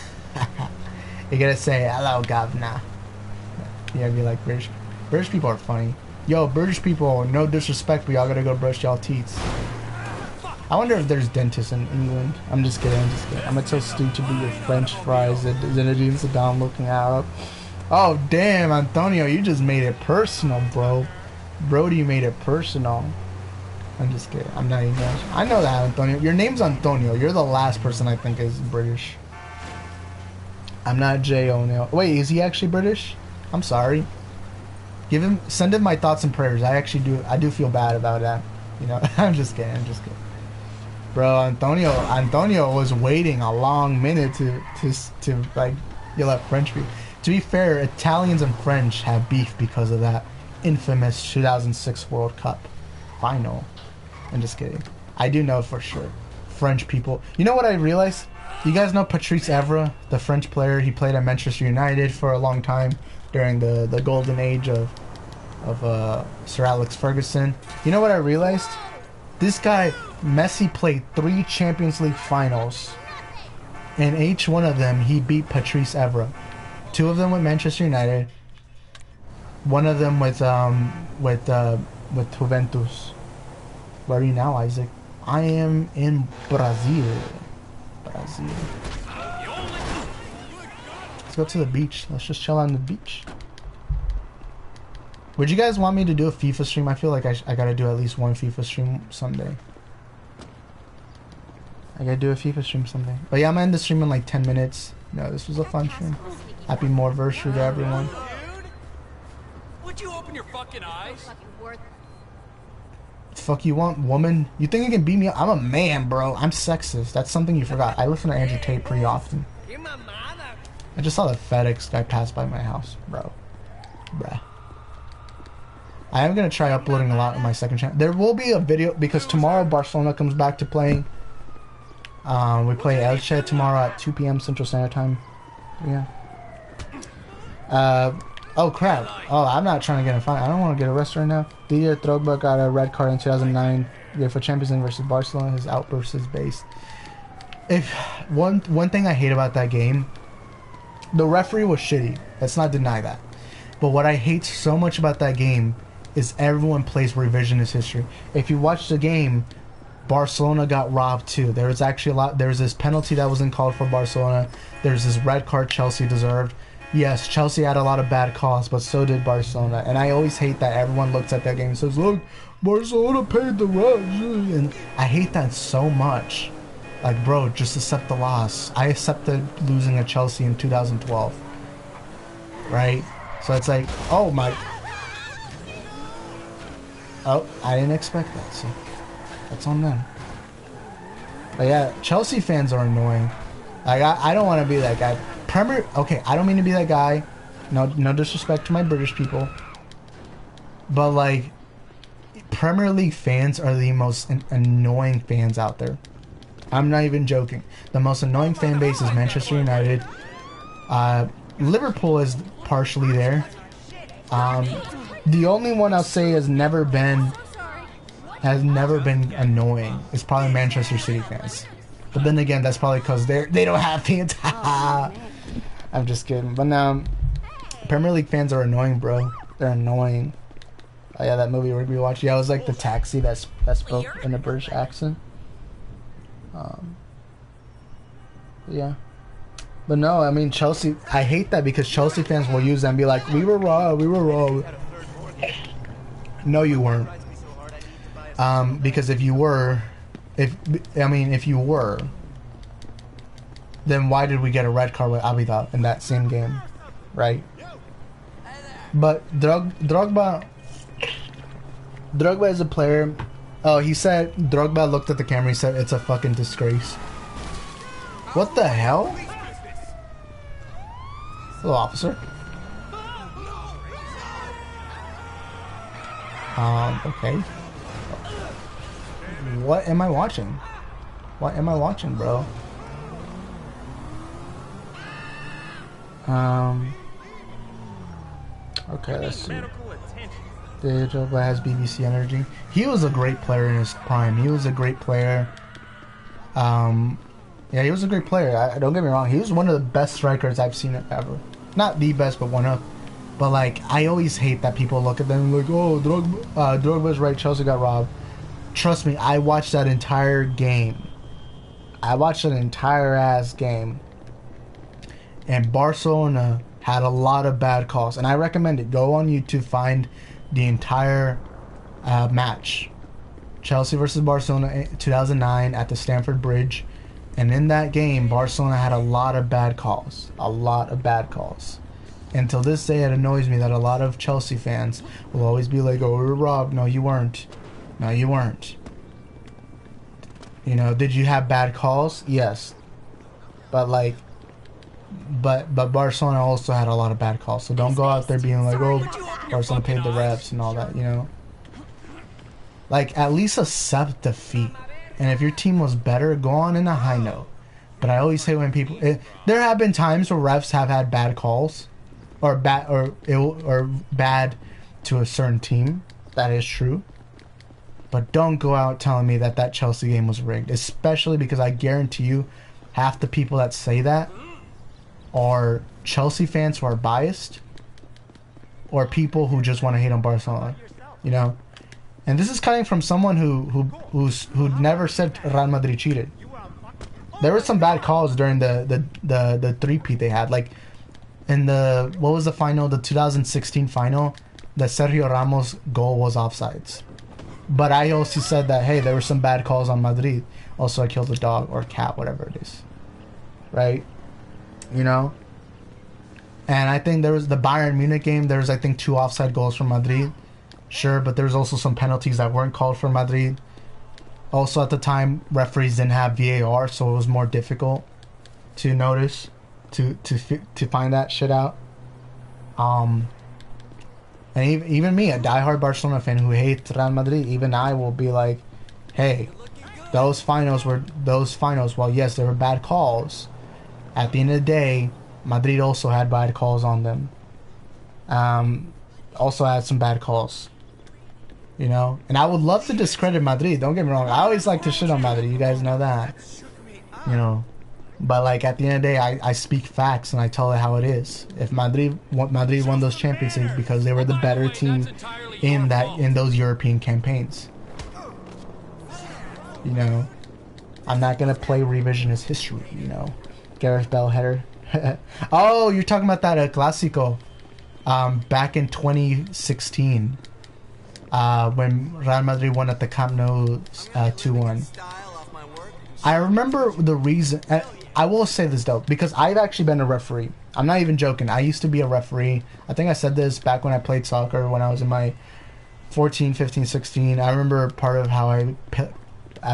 You gotta say, "Hello, governor." You gotta be like British. British people are funny. Yo, British people, no disrespect, but y'all gotta go brush y'all teeth. I wonder if there's dentists in England. I'm just kidding. I'm gonna tell Stu to be your French fries. Zinedine Zidane looking out. Oh damn, Antonio, you just made it personal, bro. Brody made it personal. I'm just kidding. I'm not even gonna... I know that, Antonio. Your name's Antonio. You're the last person I think is British. I'm not Jay O'Neill. Wait, is he actually British? I'm sorry. Send him my thoughts and prayers. I do feel bad about that. You know, I'm just kidding. Bro, Antonio was waiting a long minute to like yell at French people. To be fair, Italians and French have beef because of that infamous 2006 World Cup final. I'm just kidding. I do know for sure. French people. You know what I realized? You guys know Patrice Evra, the French player. He played at Manchester United for a long time during the golden age of Sir Alex Ferguson. You know what I realized? This guy, Messi, played 3 Champions League finals. In each one of them, he beat Patrice Evra. 2 of them with Manchester United. 1 of them with Juventus. Where are you now, Isaac? I am in Brazil. Let's go to the beach. Let's just chill on the beach. Would you guys want me to do a FIFA stream? I feel like I gotta do at least one FIFA stream someday. I gotta do a FIFA stream someday. But yeah, I'm gonna end the stream in like 10 minutes. No, this was a fun stream. Happy MORBIUS to everyone. Would you open your fucking eyes? Fuck you want, woman? You think you can beat me up? I'm a man, bro. I'm sexist. That's something you forgot. I listen to Andrew Tate pretty often. I just saw the FedEx guy pass by my house, bro. Bruh. I am gonna try uploading a lot on my second channel. There will be a video because tomorrow Barcelona comes back to playing. We play Elche tomorrow at 2 p.m. Central Standard Time. Yeah. Oh crap. Oh, I'm not trying to get a fine. I don't want to get arrested right now. Didier Drogba got a red card in 2009 for Champions League versus Barcelona. His outburst is based. If one thing I hate about that game, the referee was shitty. Let's not deny that. But what I hate so much about that game is everyone plays revisionist history. If you watch the game, Barcelona got robbed too. There was actually there was this penalty that wasn't called for Barcelona. There's this red card Chelsea deserved. Yes, Chelsea had a lot of bad calls, but so did Barcelona. And I always hate that everyone looks at that game and says, look, Barcelona paid the red. And I hate that so much. Like, bro, just accept the loss. I accepted losing at Chelsea in 2012. Right? So it's like, oh my... Oh, I didn't expect that, so that's on them. But yeah, Chelsea fans are annoying. Like, I don't want to be that guy. Okay, I don't mean to be that guy. No disrespect to my British people. But, like, Premier League fans are the most annoying fans out there. I'm not even joking. The most annoying fan base is Manchester United. Liverpool is partially there. The only one I'll say has never been annoying is probably Manchester City fans. But then again, that's probably because they don't have fans. I'm just kidding. But now, Premier League fans are annoying, bro. They're annoying. Oh yeah, that movie we watched. Yeah, it was like the taxi that spoke in a British accent. Yeah. But no, I mean Chelsea. I hate that because Chelsea fans will use that and be like, "We were wrong. We were wrong." No, you weren't. Because if you were, if you were, then why did we get a red card with Abida in that same game, right? But Drogba is a player. Oh, he said Drogba looked at the camera. He said it's a fucking disgrace. What the hell? Hello, officer. Okay. What am I watching? What am I watching, bro? Okay, let's see. Drogba has BBC energy. He was a great player in his prime. He was a great player. Yeah, he was a great player. Don't get me wrong. He was one of the best strikers I've seen ever. Not the best, but one of. But like, I always hate that people look at them like, oh, Drogba's right. Chelsea got robbed. Trust me, I watched that entire game. I watched an entire ass game. And Barcelona had a lot of bad calls. And I recommend it. Go on YouTube, find the entire match. Chelsea versus Barcelona in 2009 at the Stamford Bridge. And in that game, Barcelona had a lot of bad calls. A lot of bad calls. Until this day, it annoys me that a lot of Chelsea fans will always be like, oh, we were robbed. No, you weren't. No, you weren't. You know, did you have bad calls? Yes. But, like, but Barcelona also had a lot of bad calls. So don't go out there being like, oh, Barcelona paid the refs and all that, you know. Like, at least accept defeat. And if your team was better, go on in a high note. But I always say when people... there have been times where refs have had bad calls. Or bad to a certain team. That is true. But don't go out telling me that that Chelsea game was rigged. Especially because I guarantee you, half the people that say that are Chelsea fans who are biased. Or people who just want to hate on Barcelona. You know? And this is coming from someone who never said Real Madrid cheated. There were some bad calls during the three-peat they had. Like, in the... What was the final? The 2016 final? The Sergio Ramos goal was offsides. But I also said that, hey, there were some bad calls on Madrid. Also, I killed a dog or cat, whatever it is. Right? You know? And I think there was the Bayern Munich game. There was, I think, 2 offside goals from Madrid. Sure, but there's also some penalties that weren't called for Madrid. Also, at the time, referees didn't have VAR, so it was more difficult to notice, to find that shit out. And even me, a diehard Barcelona fan who hates Real Madrid, even I will be like, hey, those finals. Well, yes, there were bad calls. At the end of the day, Madrid also had bad calls on them. Also had some bad calls. You know? And I would love to discredit Madrid. Don't get me wrong. I always like to shit on Madrid. You guys know that. You know? But, like, at the end of the day, I speak facts and I tell it how it is. If Madrid won those Champions League because they were the better team in those European campaigns. You know? I'm not going to play revisionist history, you know? Gareth Bale header. Oh, you're talking about that Clásico. Back in 2016. When Real Madrid won at the Camp Nou 2-1. I remember the reason... I will say this, though, because I've actually been a referee. I'm not even joking. I used to be a referee. I think I said this back when I played soccer, when I was in my 14, 15, 16. I remember part of how I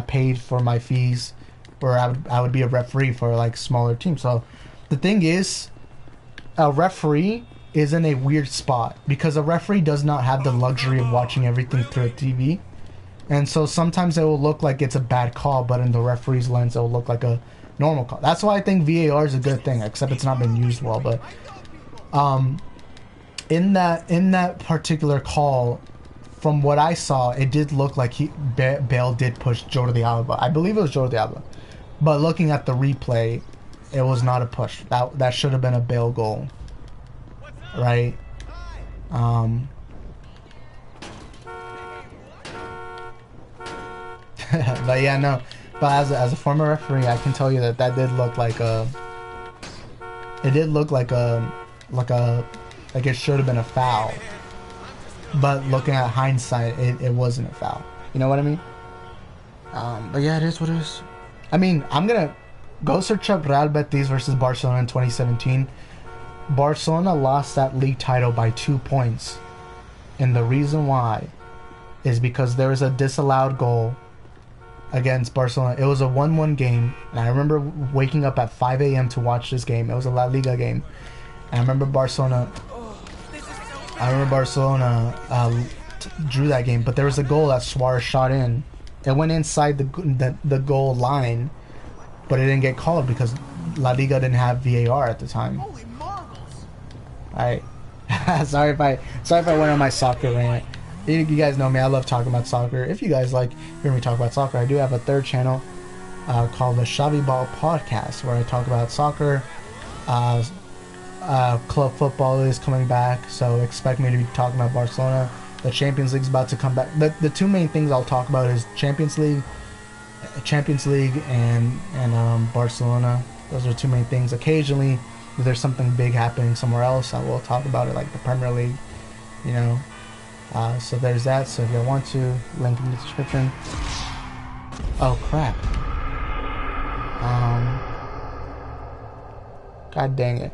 paid for my fees, where I would be a referee for, like, smaller teams. So, the thing is, a referee is in a weird spot because a referee does not have the luxury of watching everything through a TV, and so sometimes it will look like it's a bad call, but in the referee's lens it will look like a normal call. That's why I think VAR is a good thing, except it's not been used well. But in that particular call, from what I saw, it did look like Bale did push Jordi Alba. I believe it was Jordi Alba, but looking at the replay, it was not a push. That should have been a Bale goal. Right? But yeah, no. But as a former referee, I can tell you that did look like a... It did look like it should have been a foul. But looking at hindsight, it wasn't a foul. You know what I mean? But yeah, it is what it is. I mean, I'm gonna go search up Real Betis versus Barcelona in 2017. Barcelona lost that league title by 2 points, and the reason why is because there was a disallowed goal against Barcelona. It was a 1-1 game, and I remember waking up at 5 a.m. to watch this game. It was a La Liga game, and I remember Barcelona drew that game, but there was a goal that Suarez shot in. It went inside the goal line, but it didn't get called because La Liga didn't have VAR at the time. Alright. sorry if I went on my soccer rant. You guys know me, I love talking about soccer. If you guys like hearing me talk about soccer, I do have a third channel called the Xavi Ball Podcast, where I talk about soccer. Club football is coming back, so expect me to be talking about Barcelona. The Champions League's about to come back. The two main things I'll talk about is Champions League and Barcelona. Those are two main things. Occasionally, if there's something big happening somewhere else, I will talk about it, like the Premier League, you know. So there's that. So if you want to, link in the description. Oh crap. God dang it.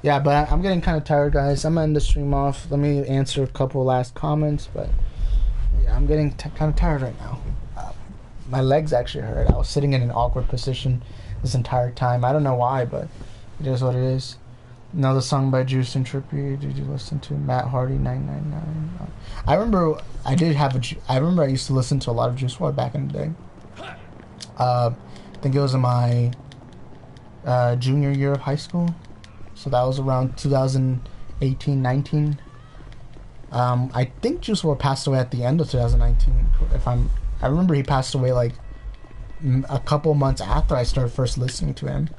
Yeah, but I'm getting kind of tired, guys. I'm gonna end the stream off. Let me answer a couple last comments, but yeah, I'm getting kind of tired right now. My legs actually hurt. I was sitting in an awkward position this entire time. I don't know why, but it is what it is. Another song by Juice and Trippie. Did you listen to Matt Hardy 999? I remember I remember I used to listen to a lot of Juice WRLD back in the day. I think it was in my junior year of high school. So that was around 2018-19. I think Juice WRLD passed away at the end of 2019. I remember he passed away like a couple months after I started first listening to him.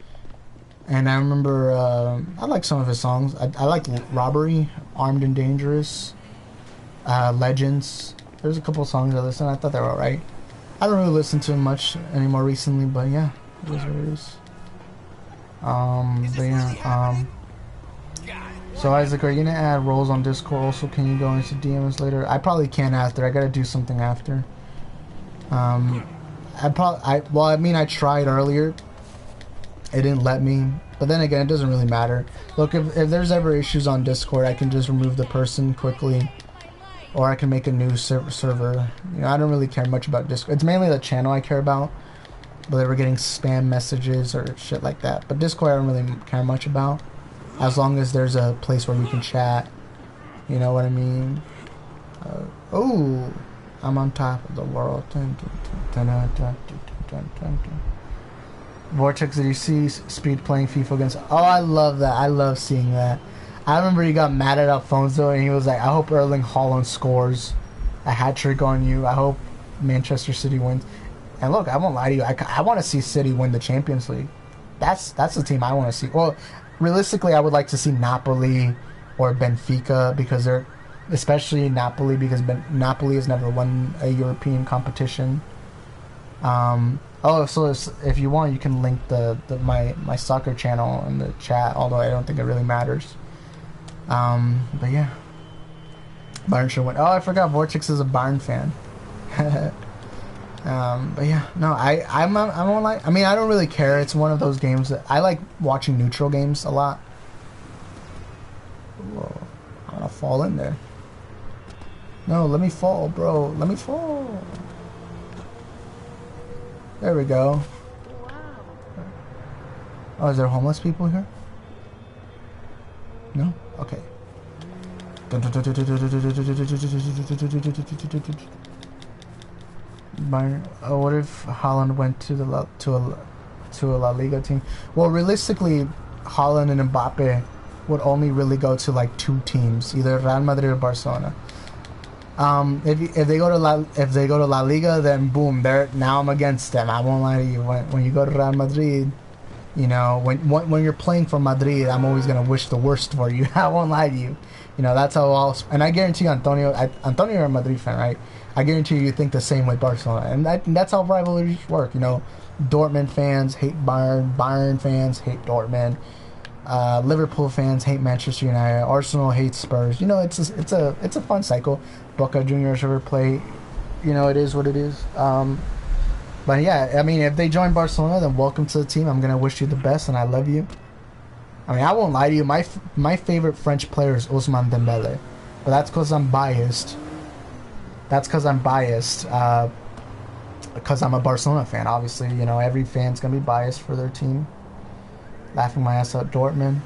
And I remember I like some of his songs. I like Robbery, Armed and Dangerous, Legends. There's a couple songs I listened to. I thought they were alright. I don't really listen to him much anymore recently, but yeah, it is what it is. But yeah, so Isaac, are you gonna add roles on Discord? Also, can you go into DMs later? I probably can after. I gotta do something after. I tried earlier. It didn't let me, but then again, it doesn't really matter. Look, if there's ever issues on Discord, I can just remove the person quickly, or I can make a new server. You know, I don't really care much about Discord. It's mainly the channel I care about, whether we're getting spam messages or shit like that. But Discord I don't really care much about, as long as there's a place where we can chat. You know what I mean? Oh, I'm on top of the world. Vortex, did you see Speed playing FIFA against... Oh, I love that. I love seeing that. I remember he got mad at Alfonso and he was like, I hope Erling Haaland scores a hat-trick on you. I hope Manchester City wins. And look, I won't lie to you. I want to see City win the Champions League. That's the team I want to see. Well, realistically, I would like to see Napoli or Benfica, because they're... Especially Napoli, because Napoli has never won a European competition. Oh, so if you want, you can link my soccer channel in the chat, although I don't think it really matters. But yeah, Bayern should win. Oh, I forgot Vortex is a Bayern fan. But yeah, no, I'm like, I mean, I don't really care. It's one of those games that I like watching neutral games a lot. Whoa, I'm gonna fall in there. No, let me fall, bro. Let me fall. There we go. Oh, is there homeless people here? No? Okay. Oh, what if Haaland went to a La Liga team? Well, realistically, Haaland and Mbappe would only really go to like two teams, either Real Madrid or Barcelona. If they go to La Liga, then boom, now I'm against them. I won't lie to you. When you go to Real Madrid, you know, when you're playing for Madrid, I'm always gonna wish the worst for you. I won't lie to you. You know, that's how and I guarantee Antonio, you're a Madrid fan, right? I guarantee you think the same with Barcelona, and that's how rivalries work. You know, Dortmund fans hate Bayern fans hate Dortmund. Liverpool fans hate Manchester United. Arsenal hates Spurs. You know, it's a fun cycle. Boca Juniors River Plate. You know, it is what it is. But yeah, I mean, if they join Barcelona, then welcome to the team. I'm gonna wish you the best, and I love you. I mean, I won't lie to you. My favorite French player is Ousmane Dembele, but that's because I'm biased. Because I'm a Barcelona fan. Obviously, you know, every fan's gonna be biased for their team. Laughing my ass out. Dortmund.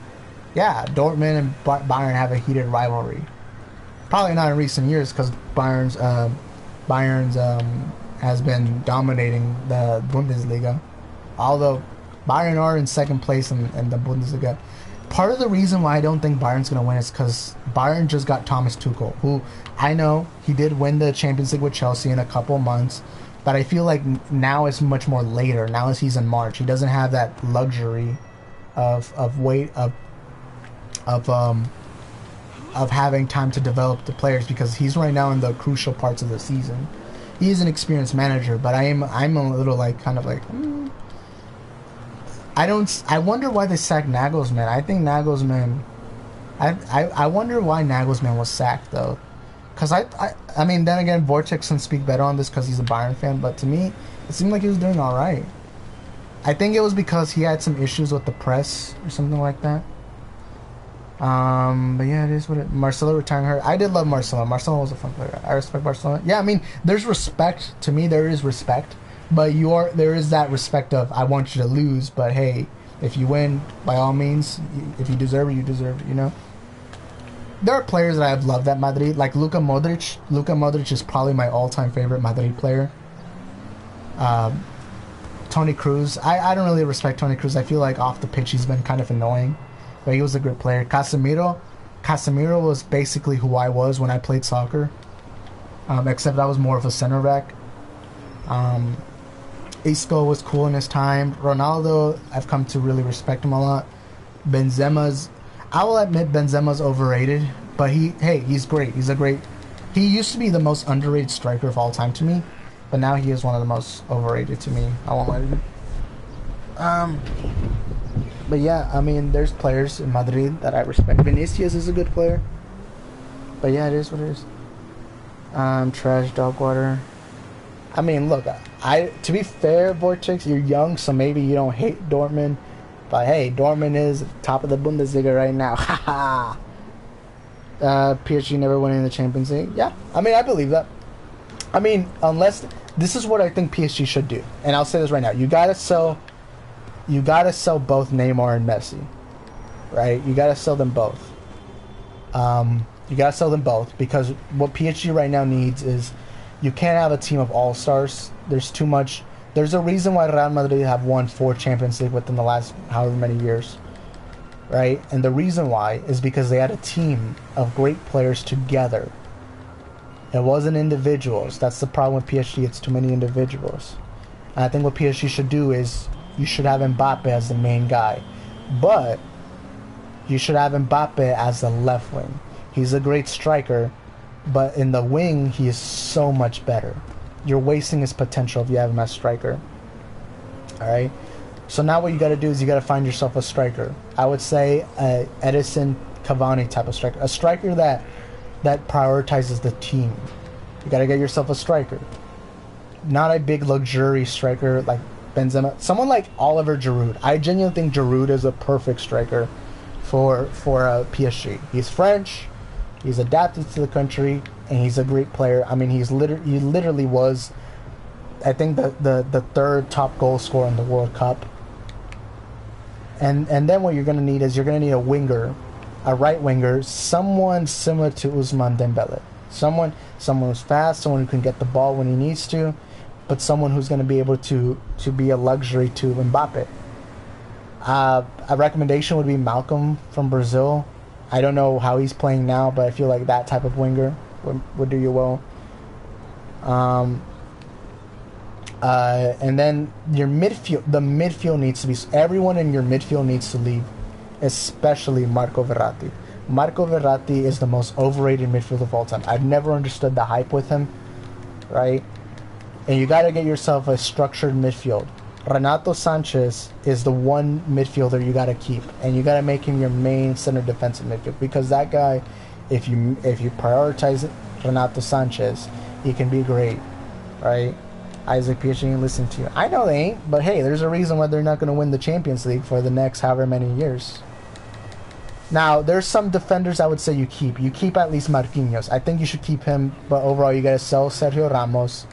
Yeah, Dortmund and Bayern have a heated rivalry. Probably not in recent years, because Bayern's has been dominating the Bundesliga. Although Bayern are in second place in the Bundesliga. Part of the reason why I don't think Bayern's going to win is because Bayern just got Thomas Tuchel, who I know he did win the Champions League with Chelsea in a couple months, but I feel like now it's much more later. Now he's in March. He doesn't have that luxury of having time to develop the players, because he's right now in the crucial parts of the season. He is an experienced manager, but I'm a little like kind of like I wonder why they sacked Nagelsmann. I think Nagelsmann I wonder why Nagelsmann was sacked though. Because I mean, then again, Vortex can speak better on this because he's a Bayern fan, but to me, it seemed like he was doing alright. I think it was because he had some issues with the press or something like that. But yeah, it is what it. Marcelo retiring hurt. I did love Marcelo. Marcelo was a fun player. I respect Marcelo. Yeah, I mean, there's respect. To me, there is respect. But there is that respect of, I want you to lose, but hey, if you win, by all means, if you deserve it, you deserve it, you know? There are players that I've loved at Madrid, like Luka Modric. Luka Modric is probably my all-time favorite Madrid player. Toni Kroos. I don't really respect Toni Kroos. I feel like off the pitch he's been kind of annoying. But he was a great player. Casemiro was basically who I was when I played soccer. Except I was more of a center back. Isco was cool in his time. Ronaldo, I've come to really respect him a lot. I will admit Benzema's overrated, but he's great. He used to be the most underrated striker of all time to me, but now he is one of the most overrated to me. I won't lie to you. But yeah, I mean, there's players in Madrid that I respect. Vinicius is a good player. But yeah, it is what it is. Trash dog water. I mean, look, to be fair, Vortex, you're young, so maybe you don't hate Dortmund. But hey, Dortmund is top of the Bundesliga right now. Haha. PSG never winning the Champions League. Yeah, I mean, I believe that. I mean, unless this is what I think PSG should do, and I'll say this right now: you gotta sell both Neymar and Messi, right? You gotta sell them both. You gotta sell them both because what PSG right now needs is, you can't have a team of all-stars. There's too much. There's a reason why Real Madrid have won 4 Champions League within the last however many years, right? And the reason why is because they had a team of great players together. It wasn't individuals. That's the problem with PSG. It's too many individuals. And I think what PSG should do is, you should have Mbappe as the main guy, but you should have Mbappe as the left wing. He's a great striker, but in the wing, he is so much better. You're wasting his potential if you have him as striker. Alright? So now what you got to do is you got to find yourself a striker. I would say Edison Cavani type of striker. A striker that prioritizes the team. You got to get yourself a striker. Not a big luxury striker like Benzema. Someone like Oliver Giroud. I genuinely think Giroud is a perfect striker for PSG. He's French. He's adapted to the country, and he's a great player. I mean, he literally was, I think, the third top goal scorer in the World Cup. And then what you're going to need is, you're going to need a winger, a right winger, someone similar to Ousmane Dembele. Someone who's fast, someone who can get the ball when he needs to, but someone who's going to be able to be a luxury to Mbappe. A recommendation would be Malcolm from Brazil. I don't know how he's playing now, but I feel like that type of winger would do you well. And then your midfield, the midfield needs to be, everyone in your midfield needs to leave, especially Marco Verratti. Marco Verratti is the most overrated midfielder of all time. I've never understood the hype with him, right? And you got to get yourself a structured midfield. Renato Sanchez is the one midfielder you got to keep, and you got to make him your main center defensive midfield, because that guy, if you prioritize Renato Sanchez, he can be great, right? Isaac PSG ain't listening to you. I know they ain't, but hey, there's a reason why they're not going to win the Champions League for the next however many years. Now, there's some defenders I would say you keep. You keep at least Marquinhos. I think you should keep him, but overall you got to sell Sergio Ramos.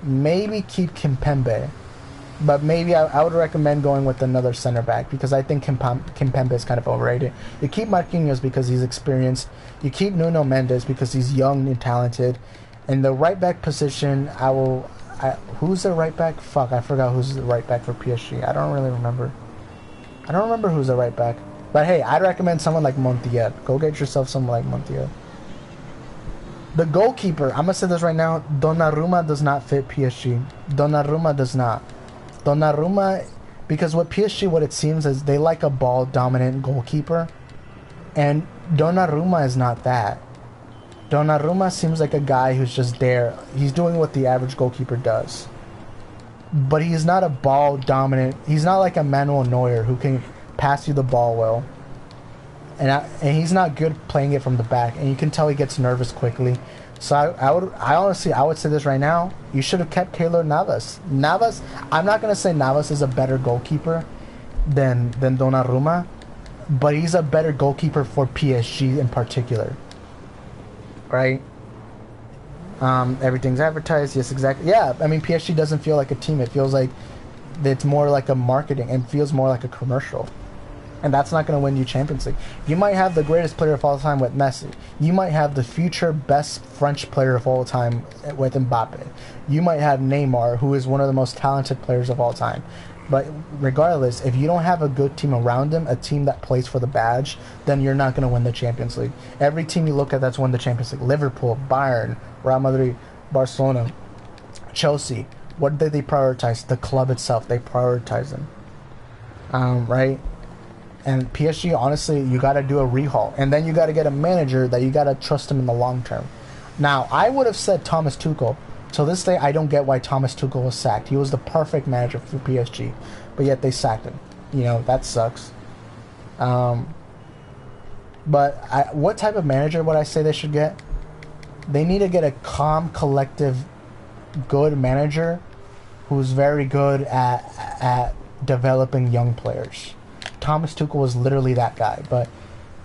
Maybe keep Kimpembe. But maybe I would recommend going with another center back, because I think Kimpembe is kind of overrated. You keep Marquinhos because he's experienced. You keep Nuno Mendes because he's young and talented. In the right back position, who's the right back? Fuck, I forgot who's the right back for PSG. I don't really remember. I don't remember who's the right back. But hey, I'd recommend someone like Montiel. Go get yourself someone like Montiel. The goalkeeper, I'm going to say this right now, Donnarumma does not fit PSG. Donnarumma does not. Donnarumma, because what PSG, what it seems is they like a ball-dominant goalkeeper, and Donnarumma is not that. Donnarumma seems like a guy who's just there. He's doing what the average goalkeeper does. But he's not a ball-dominant. He's not like a Manuel Neuer who can pass you the ball well. And he's not good playing it from the back, and you can tell he gets nervous quickly. So I honestly, I would say this right now. You should have kept Keylor Navas. Navas, I'm not gonna say Navas is a better goalkeeper than Donnarumma, but he's a better goalkeeper for PSG in particular. Right? Everything's advertised. Yes, exactly. Yeah, I mean PSG doesn't feel like a team. It feels like it's more like a marketing and feels more like a commercial. And that's not going to win you Champions League. You might have the greatest player of all time with Messi. You might have the future best French player of all time with Mbappe. You might have Neymar, who is one of the most talented players of all time. But regardless, if you don't have a good team around him, a team that plays for the badge, then you're not going to win the Champions League. Every team you look at that's won the Champions League, Liverpool, Bayern, Real Madrid, Barcelona, Chelsea, what did they prioritize? The club itself. They prioritize them. Right? And PSG, honestly, you got to do a rehaul. And then you got to get a manager that you got to trust him in the long term. Now, I would have said Thomas Tuchel. Till this day, I don't get why Thomas Tuchel was sacked. He was the perfect manager for PSG. But yet they sacked him. You know, that sucks. But what type of manager would I say they should get? They need to get a calm, collective, good manager who's very good at developing young players. Thomas Tuchel was literally that guy, but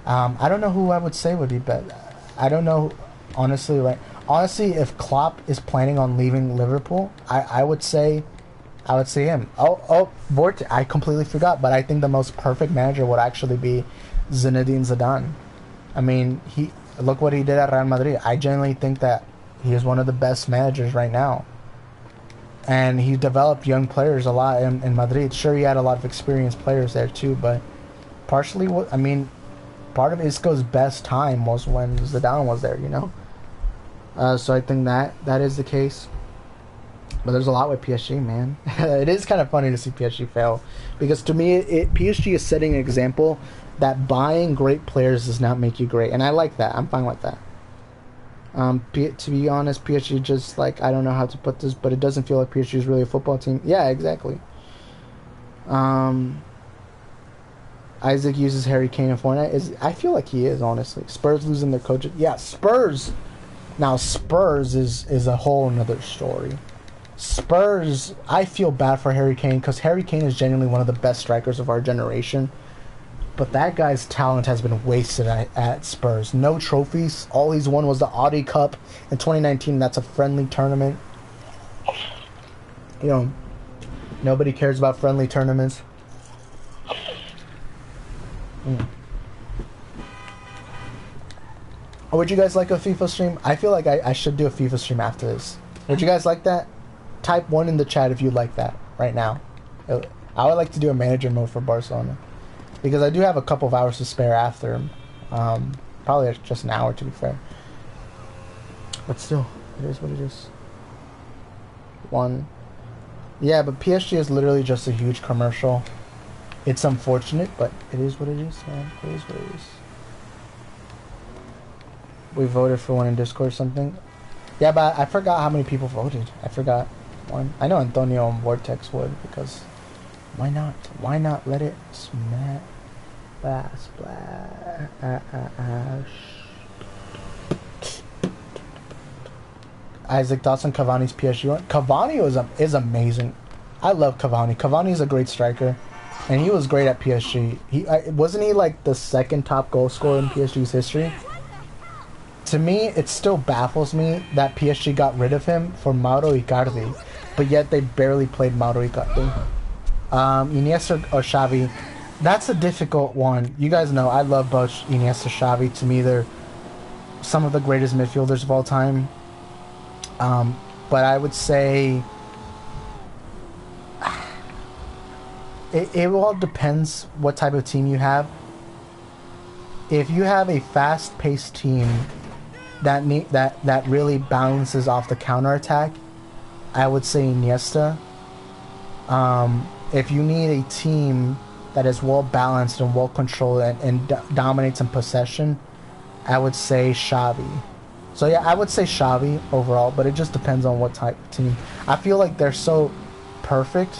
I don't know who I would say would be better. I don't know, honestly. Like honestly, if Klopp is planning on leaving Liverpool, I would say him. Vortex. I completely forgot, but I think the most perfect manager would actually be Zinedine Zidane. I mean, look what he did at Real Madrid. I genuinely think that he is one of the best managers right now. And he developed young players a lot in Madrid. Sure, he had a lot of experienced players there too, but partially, I mean, part of Isco's best time was when Zidane was there, you know? So I think that is the case. But there's a lot with PSG, man. It is kind of funny to see PSG fail. Because to me, PSG is setting an example that buying great players does not make you great. And I like that. I'm fine with that. To be honest, PSG just, like, I don't know how to put this, but it doesn't feel like PSG is really a football team. Yeah, exactly. Isaac uses Harry Kane and Fournette. I feel like he is, honestly. Spurs losing their coach. Yeah, Spurs. Now, Spurs is a whole another story. Spurs, I feel bad for Harry Kane because Harry Kane is genuinely one of the best strikers of our generation. But that guy's talent has been wasted at Spurs. No trophies. All he's won was the Audi Cup in 2019. That's a friendly tournament. You know, nobody cares about friendly tournaments. Would you guys like a FIFA stream? I feel like I should do a FIFA stream after this. Would you guys like that? Type 1 in the chat if you'd like that right now. I would like to do a manager mode for Barcelona. Because I do have a couple of hours to spare after. Probably just an hour, to be fair. But still, it is what it is. Yeah, but PSG is literally just a huge commercial. It's unfortunate, but it is what it is, man. It is what it is. We voted for one in Discord or something. Yeah, but I forgot how many people voted. I forgot one. I know Antonio and Vortex would, because why not? Why not let it smash? Splash. Isaac, thoughts on Cavani's PSG one? Cavani is amazing. I love Cavani. Cavani is a great striker, and he was great at PSG. Wasn't he like the second top goal scorer in PSG's history? To me, it still baffles me that PSG got rid of him for Mauro Icardi, but yet they barely played Mauro Icardi. Iniesta or Xavi, that's a difficult one. You guys know I love both Iniesta, Xavi. To me, they're some of the greatest midfielders of all time. But I would say it all depends what type of team you have. If you have a fast-paced team that really balances off the counterattack, I would say Iniesta. If you need a team that is well balanced and well controlled and dominates in possession, I would say Xavi. So yeah, I would say Xavi overall, but it just depends on what type of team. I feel like they're so perfect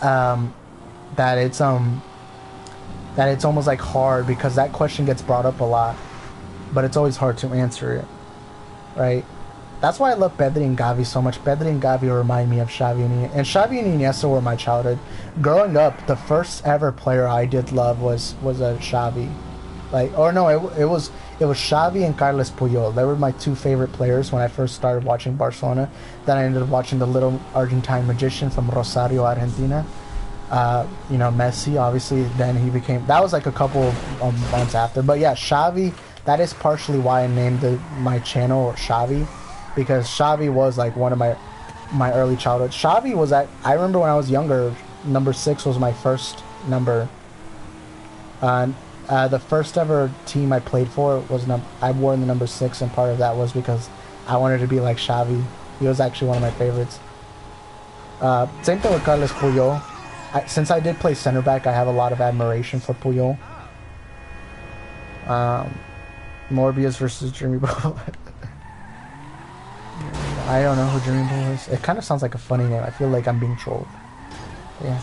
that it's almost like hard, because that question gets brought up a lot, but it's always hard to answer it. right? That's why I love Pedri and Gavi so much. Pedri and Gavi remind me of Xavi and Iniesta. And Xavi and Iniesta were my childhood. Growing up, the first ever player I did love was a Xavi. Like, or no, it was Xavi and Carles Puyol. They were my two favorite players when I first started watching Barcelona. Then I ended up watching the little Argentine magician from Rosario, Argentina. You know, Messi, obviously. Then he became... That was like a couple of months after. But yeah, Xavi, that is partially why I named my channel Xavi. Because Xavi was like one of my early childhood. Xavi was I remember when I was younger, number 6 was my first number. The first ever team I played for was I wore the number 6, and part of that was because I wanted to be like Xavi. He was actually one of my favorites. Same thing with Carles Puyol. Since I did play center back, I have a lot of admiration for Puyol. Morbius versus Jimmy Bull. I don't know who Jimmy Bull is. It kind of sounds like a funny name. I feel like I'm being trolled. Yeah.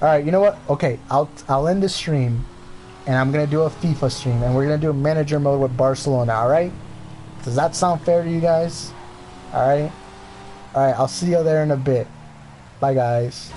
Alright, you know what? Okay, I'll end this stream, and I'm gonna do a FIFA stream, and we're gonna do a manager mode with Barcelona, alright? Does that sound fair to you guys? Alright? Alright, I'll see you there in a bit. Bye, guys.